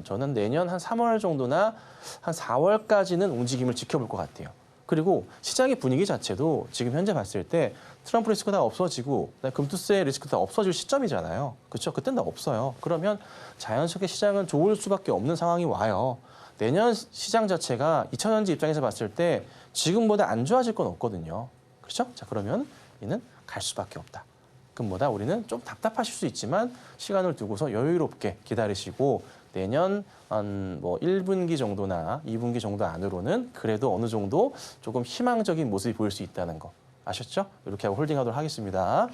저는 내년 한 3월 정도나 한 4월까지는 움직임을 지켜볼 것 같아요. 그리고 시장의 분위기 자체도 지금 현재 봤을 때 트럼프 리스크 다 없어지고 금투세 리스크 다 없어질 시점이잖아요. 그렇죠? 그땐 다 없어요. 그러면 자연스럽게 시장은 좋을 수밖에 없는 상황이 와요. 내년 시장 자체가 2000년지 입장에서 봤을 때 지금보다 안 좋아질 건 없거든요. 그렇죠? 자, 그러면 이는 갈 수밖에 없다. 그보다 우리는 좀 답답하실 수 있지만 시간을 두고서 여유롭게 기다리시고 내년 한 1분기 정도나 2분기 정도 안으로는 그래도 어느 정도 조금 희망적인 모습이 보일 수 있다는 거 아셨죠? 이렇게 하고 홀딩하도록 하겠습니다.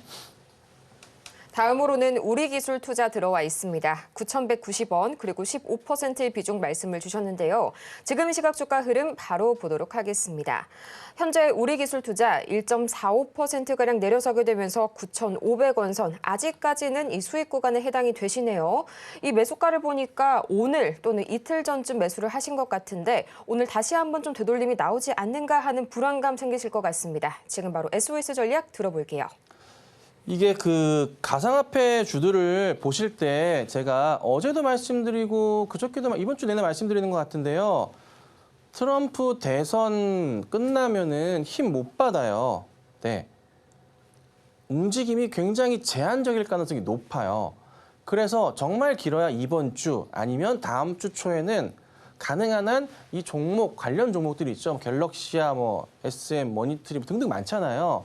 다음으로는 우리기술투자 들어와 있습니다. 9,190원 그리고 15%의 비중 말씀을 주셨는데요. 지금 이 시각 주가 흐름 바로 보도록 하겠습니다. 현재 우리기술투자 1.45%가량 내려서게 되면서 9,500원 선 아직까지는 이 수익 구간에 해당이 되시네요. 이 매수가를 보니까 오늘 또는 이틀 전쯤 매수를 하신 것 같은데 오늘 다시 한번 좀 되돌림이 나오지 않는가 하는 불안감 생기실 것 같습니다. 지금 바로 SOS 전략 들어볼게요. 이게 그 가상화폐 주들을 보실 때 제가 어제도 말씀드리고 그저께도 이번 주 내내 말씀드리는 것 같은데요. 트럼프 대선 끝나면은 힘 못 받아요. 네. 움직임이 굉장히 제한적일 가능성이 높아요. 그래서 정말 길어야 이번 주 아니면 다음 주 초에는 가능한 한 이 종목 관련 종목들이 있죠. 갤럭시야 SM, 머니트리 등등 많잖아요.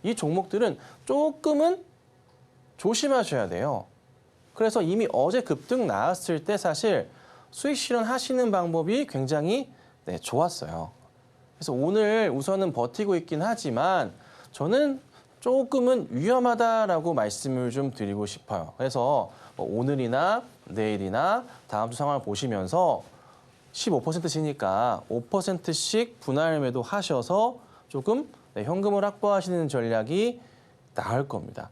이 종목들은 조금은 조심하셔야 돼요. 그래서 이미 어제 급등 나왔을 때 사실 수익 실현하시는 방법이 굉장히 좋았어요. 그래서 오늘 우선은 버티고 있긴 하지만 저는 조금은 위험하다라고 말씀을 좀 드리고 싶어요. 그래서 오늘이나 내일이나 다음 주 상황을 보시면서 15%시니까 5%씩 분할 매도하셔서 조금 현금을 확보하시는 전략이 나을 겁니다.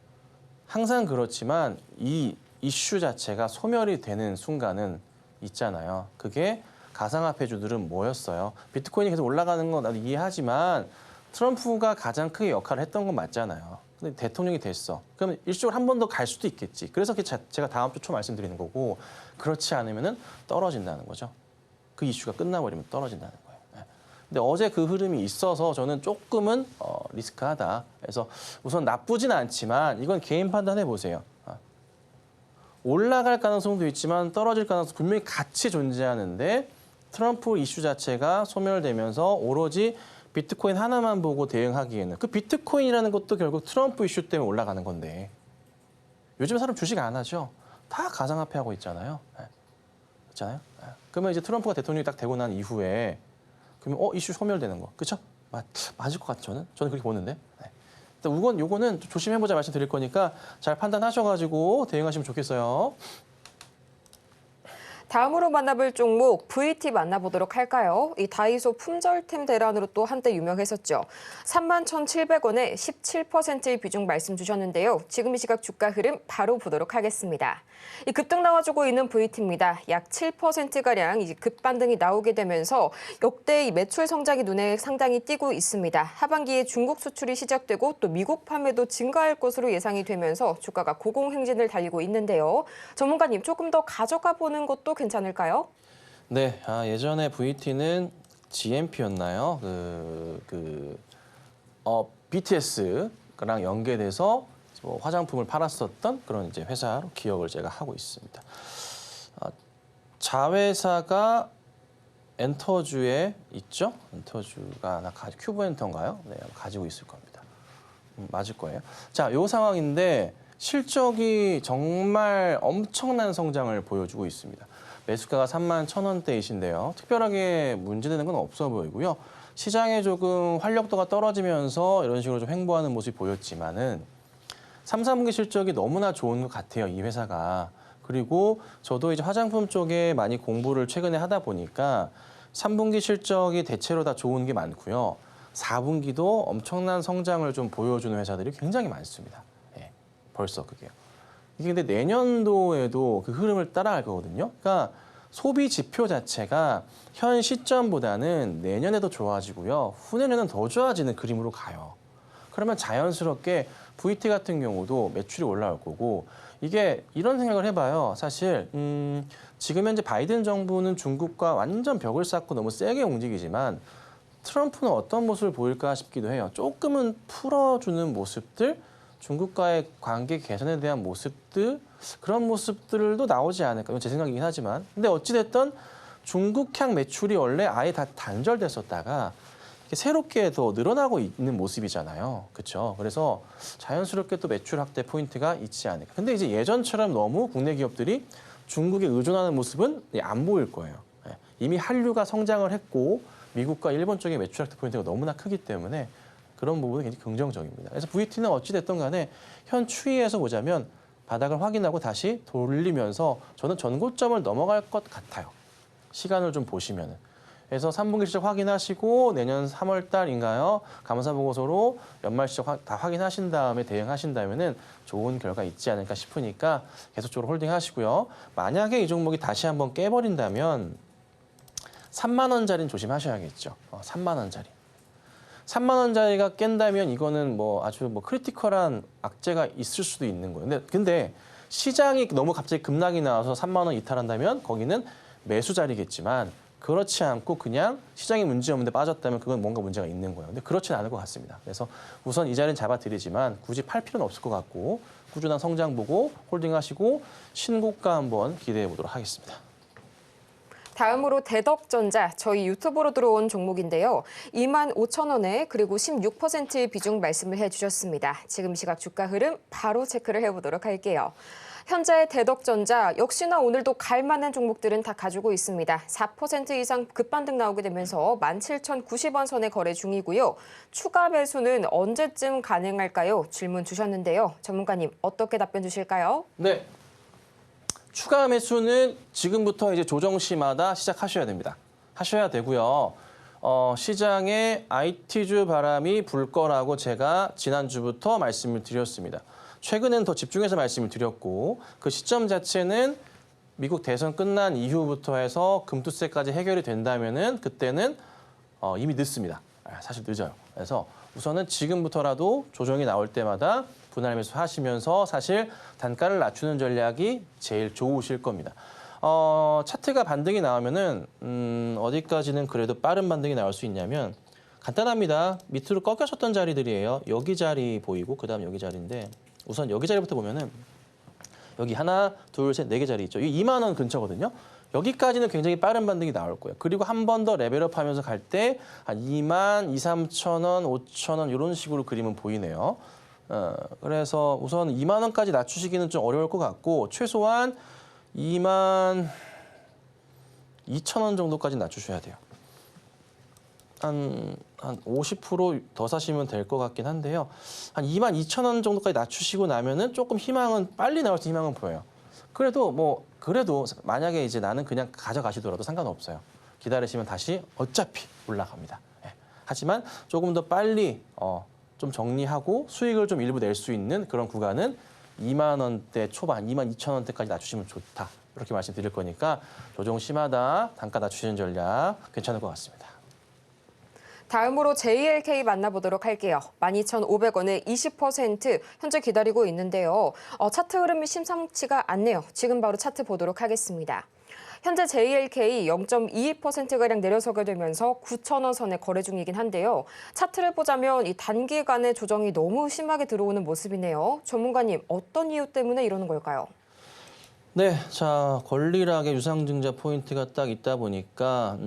항상 그렇지만 이 이슈 자체가 소멸이 되는 순간은 있잖아요. 그게 가상화폐주들은 뭐였어요? 비트코인이 계속 올라가는 건 나도 이해하지만 트럼프가 가장 크게 역할을 했던 건 맞잖아요. 근데 대통령이 됐어. 그럼 일시적으로 한 번 더 갈 수도 있겠지. 그래서 제가 다음 주 초 말씀드리는 거고 그렇지 않으면은 떨어진다는 거죠. 그 이슈가 끝나버리면 떨어진다는 거예요. 네. 근데 어제 그 흐름이 있어서 저는 조금은 리스크하다. 그래서 우선 나쁘진 않지만 이건 개인 판단해 보세요. 올라갈 가능성도 있지만 떨어질 가능성 분명히 같이 존재하는데 트럼프 이슈 자체가 소멸되면서 오로지 비트코인 하나만 보고 대응하기에는 그 비트코인이라는 것도 결국 트럼프 이슈 때문에 올라가는 건데 요즘 사람 주식 안 하죠. 다 가상화폐 하고 있잖아요. 네. 그렇잖아요. 네. 그러면 이제 트럼프가 대통령이 딱 되고 난 이후에 그러면 이슈 소멸되는 거. 그렇죠? 맞을 것 같아요. 저는 그렇게 보는데. 네. 요거는 조심해보자 말씀드릴 거니까 잘 판단하셔가지고 대응하시면 좋겠어요. 다음으로 만나볼 종목 VT 만나보도록 할까요? 이 다이소 품절템 대란으로 또 한때 유명했었죠. 31,700원에 17%의 비중 말씀 주셨는데요. 지금 이 시각 주가 흐름 바로 보도록 하겠습니다. 이 급등 나와주고 있는 VT입니다. 약 7%가량 이제 급반등이 나오게 되면서 역대 이 매출 성장이 눈에 상당히 띄고 있습니다. 하반기에 중국 수출이 시작되고 또 미국 판매도 증가할 것으로 예상이 되면서 주가가 고공행진을 달리고 있는데요. 전문가님 조금 더 가져가 보는 것도 괜찮을까요? 네, 예전에 VT는 GMP였나요? BTS랑 연계돼서 뭐 화장품을 팔았었던 그런 이제 회사로 기억을 제가 하고 있습니다. 자회사가 엔터주에 있죠? 엔터주가 하나 큐브 엔터인가요? 네, 가지고 있을 겁니다. 맞을 거예요. 자, 요 상황인데 실적이 정말 엄청난 성장을 보여주고 있습니다. 매수가가 31,000원대이신데요. 특별하게 문제되는 건 없어 보이고요. 시장에 조금 활력도가 떨어지면서 이런 식으로 좀 횡보하는 모습이 보였지만은 3, 4분기 실적이 너무나 좋은 것 같아요, 이 회사가. 그리고 저도 이제 화장품 쪽에 많이 공부를 최근에 하다 보니까 3분기 실적이 대체로 다 좋은 게 많고요. 4분기도 엄청난 성장을 좀 보여주는 회사들이 굉장히 많습니다. 예, 벌써 그게요. 이게 근데 내년도에도 그 흐름을 따라갈 거거든요. 그러니까 소비 지표 자체가 현 시점보다는 내년에도 좋아지고요. 후내년은 더 좋아지는 그림으로 가요. 그러면 자연스럽게 VT 같은 경우도 매출이 올라올 거고 이게 이런 생각을 해봐요. 사실 지금 현재 바이든 정부는 중국과 완전 벽을 쌓고 너무 세게 움직이지만 트럼프는 어떤 모습을 보일까 싶기도 해요. 조금은 풀어주는 모습들, 중국과의 관계 개선에 대한 모습들, 그런 모습들도 나오지 않을까. 이건 제 생각이긴 하지만. 근데 어찌됐든 중국향 매출이 원래 아예 다 단절됐었다가 새롭게 더 늘어나고 있는 모습이잖아요. 그렇죠? 그래서 자연스럽게 또 매출 확대 포인트가 있지 않을까. 근데 이제 예전처럼 너무 국내 기업들이 중국에 의존하는 모습은 안 보일 거예요. 이미 한류가 성장을 했고 미국과 일본 쪽의 매출 확대 포인트가 너무나 크기 때문에 그런 부분은 굉장히 긍정적입니다. 그래서 VT는 어찌됐든 간에 현 추이에서 보자면 바닥을 확인하고 다시 돌리면서 저는 전고점을 넘어갈 것 같아요. 시간을 좀 보시면은. 그래서 3분기 실적 확인하시고 내년 3월 달인가요? 감사 보고서로 연말 실적 다 확인하신 다음에 대응하신다면은 좋은 결과 있지 않을까 싶으니까 계속적으로 홀딩하시고요. 만약에 이 종목이 다시 한번 깨버린다면 3만 원짜리는 조심하셔야겠죠. 3만 원짜리. 3만 원짜리가 깬다면 이거는 뭐 아주 뭐 크리티컬한 악재가 있을 수도 있는 거예요. 근데 시장이 너무 갑자기 급락이 나와서 3만 원 이탈한다면 거기는 매수 자리겠지만 그렇지 않고 그냥 시장에 문제 없는데 빠졌다면 그건 뭔가 문제가 있는 거예요. 근데 그렇지는 않을 것 같습니다. 그래서 우선 이 자리는 잡아드리지만 굳이 팔 필요는 없을 것 같고 꾸준한 성장 보고 홀딩하시고 신고가 한번 기대해 보도록 하겠습니다. 다음으로 대덕전자, 저희 유튜브로 들어온 종목인데요. 25,000원에 그리고 16%의 비중 말씀을 해주셨습니다. 지금 시각 주가 흐름 바로 체크를 해보도록 할게요. 현재 대덕전자 역시나 오늘도 갈만한 종목들은 다 가지고 있습니다. 4% 이상 급반등 나오게 되면서 17,090원 선에 거래 중이고요. 추가 매수는 언제쯤 가능할까요? 질문 주셨는데요. 전문가님 어떻게 답변 주실까요? 네. 추가 매수는 지금부터 이제 조정 시마다 시작하셔야 됩니다. 하셔야 되고요. 시장에 IT주 바람이 불 거라고 제가 지난주부터 말씀을 드렸습니다. 최근엔 더 집중해서 말씀을 드렸고 그 시점 자체는 미국 대선 끝난 이후부터 해서 금투세까지 해결이 된다면은 그때는 이미 늦습니다. 사실 늦어요. 그래서 우선은 지금부터라도 조정이 나올 때마다 분할 매수하시면서 사실 단가를 낮추는 전략이 제일 좋으실 겁니다. 차트가 반등이 나오면은 어디까지는 그래도 빠른 반등이 나올 수 있냐면 간단합니다. 밑으로 꺾여졌던 자리들이에요. 여기 자리 보이고 그다음 여기 자리인데 우선 여기 자리부터 보면은 여기 하나, 둘, 셋, 네 개 자리 있죠. 이 2만 원 근처거든요. 여기까지는 굉장히 빠른 반등이 나올 거예요. 그리고 한 번 더 레벨업 하면서 갈 때 한 2만, 2, 3천 원, 5천 원 이런 식으로 그림은 보이네요. 그래서 우선 2만 원까지 낮추시기는 좀 어려울 것 같고 최소한 2만 2천 원 정도까지 낮추셔야 돼요. 한 50% 더 사시면 될 것 같긴 한데요. 한 2만 2천 원 정도까지 낮추시고 나면은 조금 희망은 빨리 나올 수 희망은 보여요. 그래도 만약에 이제 나는 그냥 가져가시더라도 상관없어요. 기다리시면 다시 어차피 올라갑니다. 예. 하지만 조금 더 빨리 좀 정리하고 수익을 좀 일부 낼 수 있는 그런 구간은 2만 원대 초반, 2만 2천 원대까지 낮추시면 좋다. 이렇게 말씀드릴 거니까 조정 시마다 단가 낮추시는 전략 괜찮을 것 같습니다. 다음으로 JLK 만나보도록 할게요. 12,500원에 20% 현재 기다리고 있는데요. 차트 흐름이 심상치가 않네요. 지금 바로 차트 보도록 하겠습니다. 현재 JLK 0.22%가량 내려서게 되면서 9,000원 선에 거래 중이긴 한데요. 차트를 보자면 이 단기간에 조정이 너무 심하게 들어오는 모습이네요. 전문가님, 어떤 이유 때문에 이러는 걸까요? 네, 자 권리락의 유상증자 포인트가 딱 있다 보니까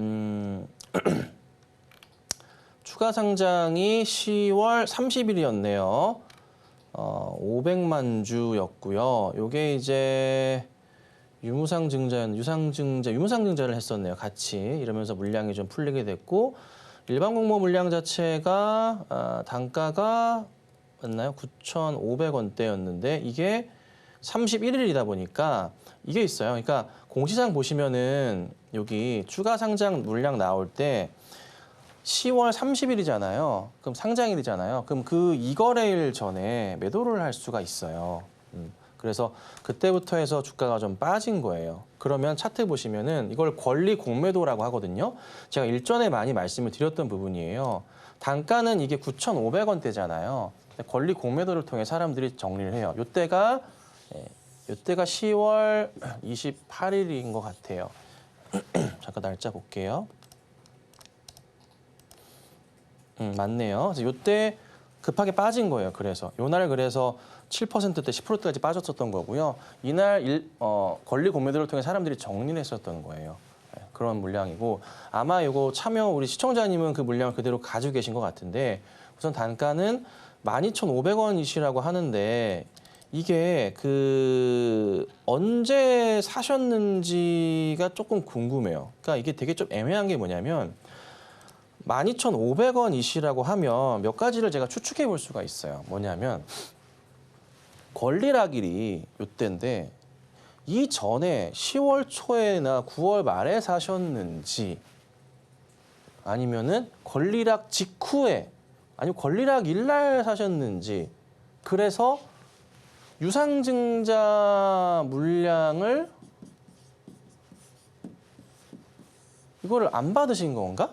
추가 상장이 10월 30일이었네요. 500만 주였고요. 요게 이제 유무상증자를 했었네요. 같이 이러면서 물량이 좀 풀리게 됐고 일반 공모 물량 자체가 단가가 맞나요? 9,500원대였는데 이게 31일이다 보니까 이게 있어요. 그러니까 공시장 보시면은 여기 추가 상장 물량 나올 때 10월 30일이잖아요. 그럼 상장일이잖아요. 그럼 그 이거래일 전에 매도를 할 수가 있어요. 그래서 그때부터 해서 주가가 좀 빠진 거예요. 그러면 차트 보시면은 이걸 권리 공매도라고 하거든요. 제가 일전에 많이 말씀을 드렸던 부분이에요. 단가는 이게 9,500원대잖아요. 권리 공매도를 통해 사람들이 정리를 해요. 요때가 10월 28일인 것 같아요. 잠깐 날짜 볼게요. 맞네요. 그래서 요때 급하게 빠진 거예요. 그래서 요날 그래서 7%대 10%까지 빠졌었던 거고요. 이날 권리 공매도를 통해 사람들이 정리를 했었던 거예요. 네, 그런 물량이고 아마 요거 참여 우리 시청자님은 그 물량을 그대로 가지고 계신 것 같은데 우선 단가는 12,500원이시라고 하는데 이게 언제 사셨는지가 조금 궁금해요. 그러니까 이게 되게 좀 애매한 게 뭐냐면 12,500원이시라고 하면 몇 가지를 제가 추측해 볼 수가 있어요. 뭐냐면 권리락일이 요때인데 이전에 10월 초에나 9월 말에 사셨는지 아니면은 권리락 직후에 아니면 권리락 일날 사셨는지 그래서 유상증자 물량을 이거를 안 받으신 건가?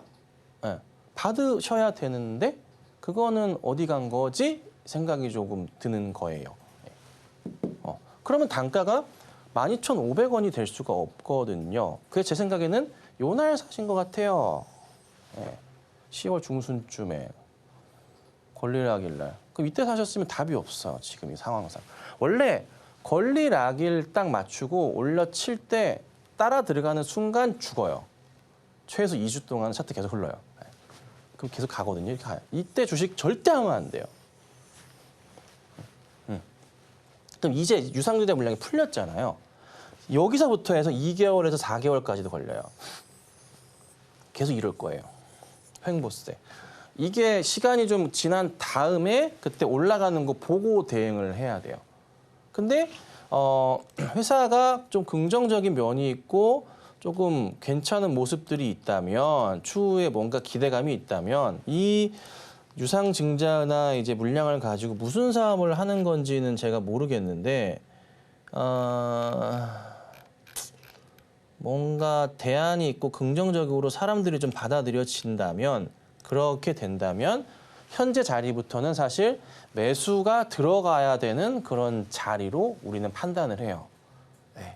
네, 받으셔야 되는데 그거는 어디 간 거지? 생각이 조금 드는 거예요. 그러면 단가가 12,500원이 될 수가 없거든요. 그게 제 생각에는 요날 사신 것 같아요. 네, 10월 중순쯤에 권리락일 날. 그럼 이때 사셨으면 답이 없어. 지금 이 상황상. 원래 권리락일 딱 맞추고 올려칠 때 따라 들어가는 순간 죽어요. 최소 2주 동안 차트 계속 흘러요. 네. 그럼 계속 가거든요. 이렇게 가요. 이때 주식 절대 하면 안 돼요. 그럼 이제 유상증자 물량이 풀렸잖아요. 여기서부터 해서 2개월에서 4개월까지도 걸려요. 계속 이럴 거예요. 횡보세. 이게 시간이 좀 지난 다음에 그때 올라가는 거 보고 대응을 해야 돼요. 근데 회사가 좀 긍정적인 면이 있고 조금 괜찮은 모습들이 있다면 추후에 뭔가 기대감이 있다면 이 유상증자나 이제 물량을 가지고 무슨 사업을 하는 건지는 제가 모르겠는데 뭔가 대안이 있고 긍정적으로 사람들이 좀 받아들여진다면 그렇게 된다면 현재 자리부터는 사실 매수가 들어가야 되는 그런 자리로 우리는 판단을 해요. 네.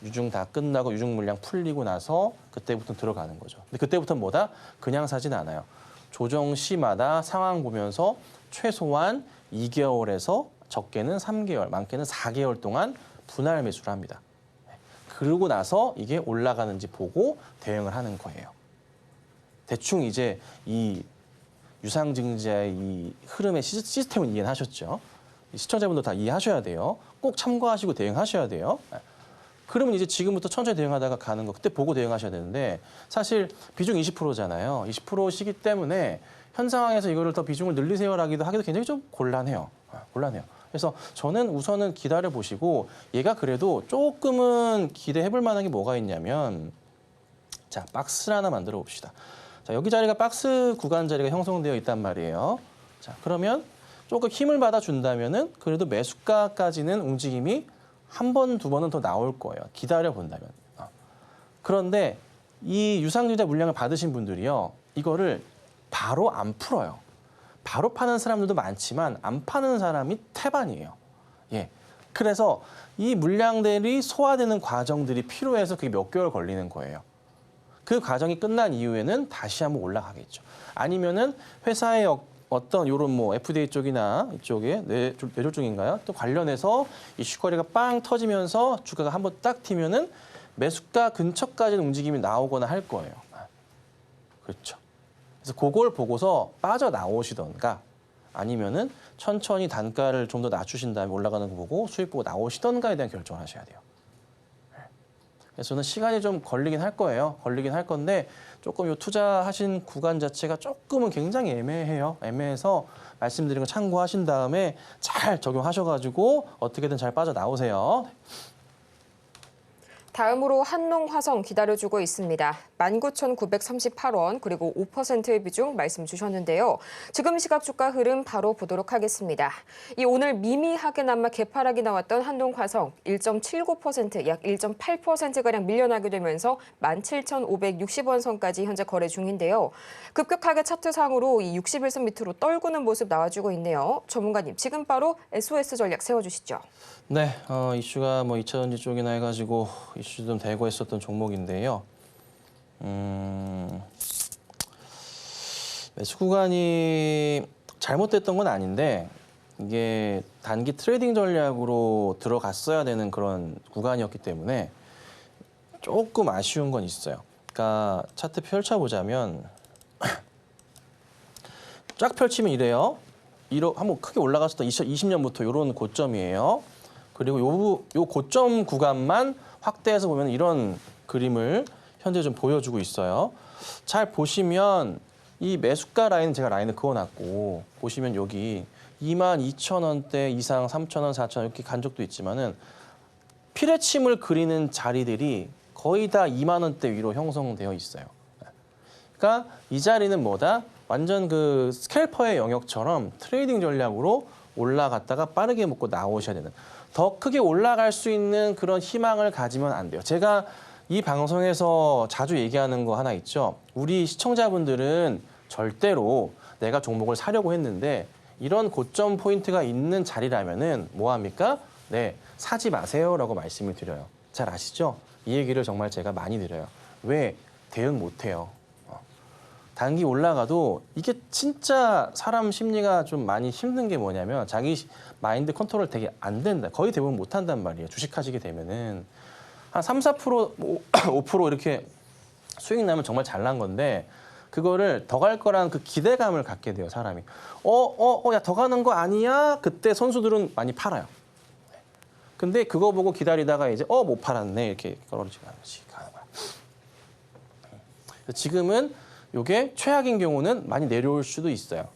유중 다 끝나고 유중 물량 풀리고 나서 그때부터 들어가는 거죠. 근데 그때부터는 뭐다? 그냥 사진 않아요. 조정 시마다 상황 보면서 최소한 2개월에서 적게는 3개월, 많게는 4개월 동안 분할 매수를 합니다. 그러고 나서 이게 올라가는지 보고 대응을 하는 거예요. 대충 이제 이 유상증자의 이 흐름의 시스템은 이해하셨죠? 시청자분들 다 이해하셔야 돼요. 꼭 참고하시고 대응하셔야 돼요. 그러면 이제 지금부터 천천히 대응하다가 가는 거 그때 보고 대응하셔야 되는데 사실 비중 20%잖아요. 20%시기 때문에 현 상황에서 이거를 더 비중을 늘리세요라기도 하기도 굉장히 좀 곤란해요. 곤란해요. 그래서 저는 우선은 기다려 보시고 얘가 그래도 조금은 기대해 볼 만한 게 뭐가 있냐면 자, 박스를 하나 만들어 봅시다. 자, 여기 자리가 박스 구간 자리가 형성되어 있단 말이에요. 자, 그러면 조금 힘을 받아 준다면은 그래도 매수가까지는 움직임이 한 번, 두 번은 더 나올 거예요. 기다려 본다면. 그런데 이 유상증자 물량을 받으신 분들이요. 이거를 바로 안 풀어요. 바로 파는 사람들도 많지만 안 파는 사람이 태반이에요. 예. 그래서 이 물량들이 소화되는 과정들이 필요해서 그게 몇 개월 걸리는 거예요. 그 과정이 끝난 이후에는 다시 한번 올라가겠죠. 아니면은 회사의 어떤 요런 뭐 FDA 쪽이나 이쪽에 뇌졸중인가요? 또 관련해서 이슈거리가 빵 터지면서 주가가 한번 딱 튀면은 매수가 근처까지는 움직임이 나오거나 할 거예요. 그렇죠. 그래서 그걸 보고서 빠져나오시던가 아니면은 천천히 단가를 좀 더 낮추신 다음에 올라가는 거 보고 수익 보고 나오시던가에 대한 결정을 하셔야 돼요. 그래서 저는 시간이 좀 걸리긴 할 거예요. 걸리긴 할 건데 조금 요 투자하신 구간 자체가 조금은 굉장히 애매해요. 애매해서 말씀드린 거 참고하신 다음에 잘 적용하셔가지고 어떻게든 잘 빠져나오세요. 다음으로 한농화성 기다려주고 있습니다. 19,938원 그리고 5%의 비중 말씀 주셨는데요. 지금 시각 주가 흐름 바로 보도록 하겠습니다. 이 오늘 미미하게나마 개파락이 나왔던 한농화성 1.79% 약 1.8%가량 밀려나게 되면서 17,560원 선까지 현재 거래 중인데요. 급격하게 차트상으로 이 61선 밑으로 떨구는 모습 나와주고 있네요. 전문가님 지금 바로 SOS 전략 세워주시죠. 네, 이슈가 뭐 2차전지 쪽이나 해가지고 이슈 좀 되고 했었던 종목인데요. 매수 구간이 잘못됐던 건 아닌데 이게 단기 트레이딩 전략으로 들어갔어야 되는 그런 구간이었기 때문에 조금 아쉬운 건 있어요. 그러니까 차트 펼쳐보자면 쫙 펼치면 이래요. 한번 크게 올라갔었던 2020년부터 이런 고점이에요. 그리고 요 고점 구간만 확대해서 보면 이런 그림을 현재 좀 보여주고 있어요. 잘 보시면 이 매수가 라인 제가 라인을 그어놨고 보시면 여기 22,000원대 이상 3,000원, 4,000원 이렇게 간 적도 있지만은 피레침을 그리는 자리들이 거의 다 2만 원대 위로 형성되어 있어요. 그러니까 이 자리는 뭐다? 완전 그 스캘퍼의 영역처럼 트레이딩 전략으로 올라갔다가 빠르게 먹고 나오셔야 되는 더 크게 올라갈 수 있는 그런 희망을 가지면 안 돼요. 제가 이 방송에서 자주 얘기하는 거 하나 있죠. 우리 시청자분들은 절대로 내가 종목을 사려고 했는데 이런 고점 포인트가 있는 자리라면은 뭐 합니까? 네, 사지 마세요라고 말씀을 드려요. 잘 아시죠? 이 얘기를 정말 제가 많이 드려요. 왜? 대응 못 해요. 단기 올라가도 이게 진짜 사람 심리가 좀 많이 힘든 게 뭐냐면 자기 마인드 컨트롤 되게 안 된다. 거의 대부분 못 한단 말이에요. 주식하시게 되면은 한 3, 4%, 5% 이렇게 수익 나면 정말 잘난 건데 그거를 더 갈 거라는 그 기대감을 갖게 돼요, 사람이. 야, 더 가는 거 아니야? 그때 선수들은 많이 팔아요. 근데 그거 보고 기다리다가 이제 못 팔았네. 이렇게 떨어지고 가는 거야. 지금은 이게 최악인 경우는 많이 내려올 수도 있어요.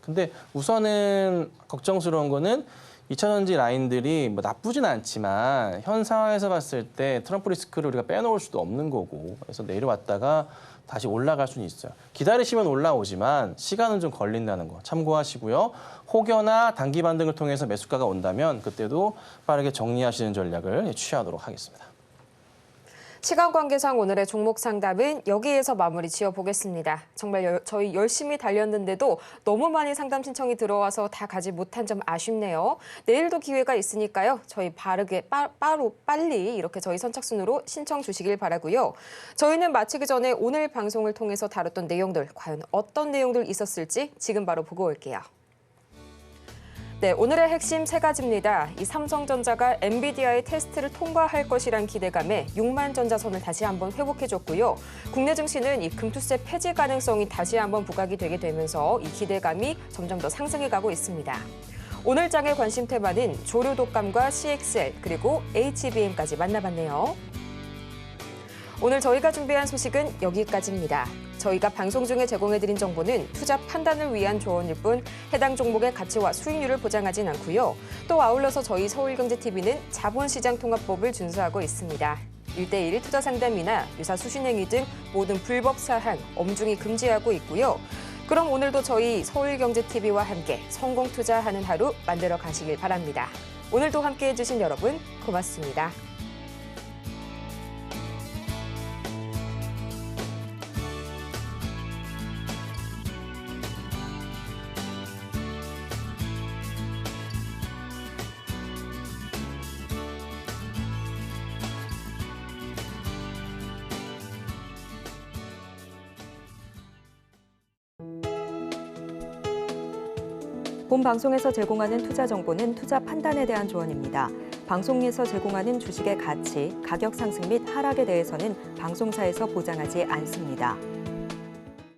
근데 우선은 걱정스러운 거는 2차전지 라인들이 뭐 나쁘진 않지만 현 상황에서 봤을 때 트럼프 리스크를 우리가 빼놓을 수도 없는 거고 그래서 내려왔다가 다시 올라갈 수는 있어요. 기다리시면 올라오지만 시간은 좀 걸린다는 거 참고하시고요. 혹여나 단기 반등을 통해서 매수가가 온다면 그때도 빠르게 정리하시는 전략을 취하도록 하겠습니다. 시간 관계상 오늘의 종목 상담은 여기에서 마무리 지어보겠습니다. 정말 저희 열심히 달렸는데도 너무 많이 상담 신청이 들어와서 다 가지 못한 점 아쉽네요. 내일도 기회가 있으니까요. 저희 빨리 이렇게 저희 선착순으로 신청 주시길 바라고요. 저희는 마치기 전에 오늘 방송을 통해서 다뤘던 내용들, 과연 어떤 내용들 있었을지 지금 바로 보고 올게요. 네, 오늘의 핵심 세 가지입니다. 이 삼성전자가 엔비디아의 테스트를 통과할 것이란 기대감에 6만 전자선을 다시 한번 회복해줬고요. 국내 증시는 이 금투세 폐지 가능성이 다시 한번 부각이 되게 되면서 이 기대감이 점점 더 상승해가고 있습니다. 오늘 장의 관심 테마는 조류 독감과 CXL 그리고 HBM까지 만나봤네요. 오늘 저희가 준비한 소식은 여기까지입니다. 저희가 방송 중에 제공해드린 정보는 투자 판단을 위한 조언일 뿐 해당 종목의 가치와 수익률을 보장하진 않고요. 또 아울러서 저희 서울경제TV는 자본시장통합법을 준수하고 있습니다. 1대1 투자 상담이나 유사 수신행위 등 모든 불법 사항 엄중히 금지하고 있고요. 그럼 오늘도 저희 서울경제TV와 함께 성공 투자하는 하루 만들어 가시길 바랍니다. 오늘도 함께해 주신 여러분 고맙습니다. 본 방송에서 제공하는 투자 정보는 투자 판단에 대한 조언입니다. 방송에서 제공하는 주식의 가치, 가격 상승 및 하락에 대해서는 방송사에서 보장하지 않습니다.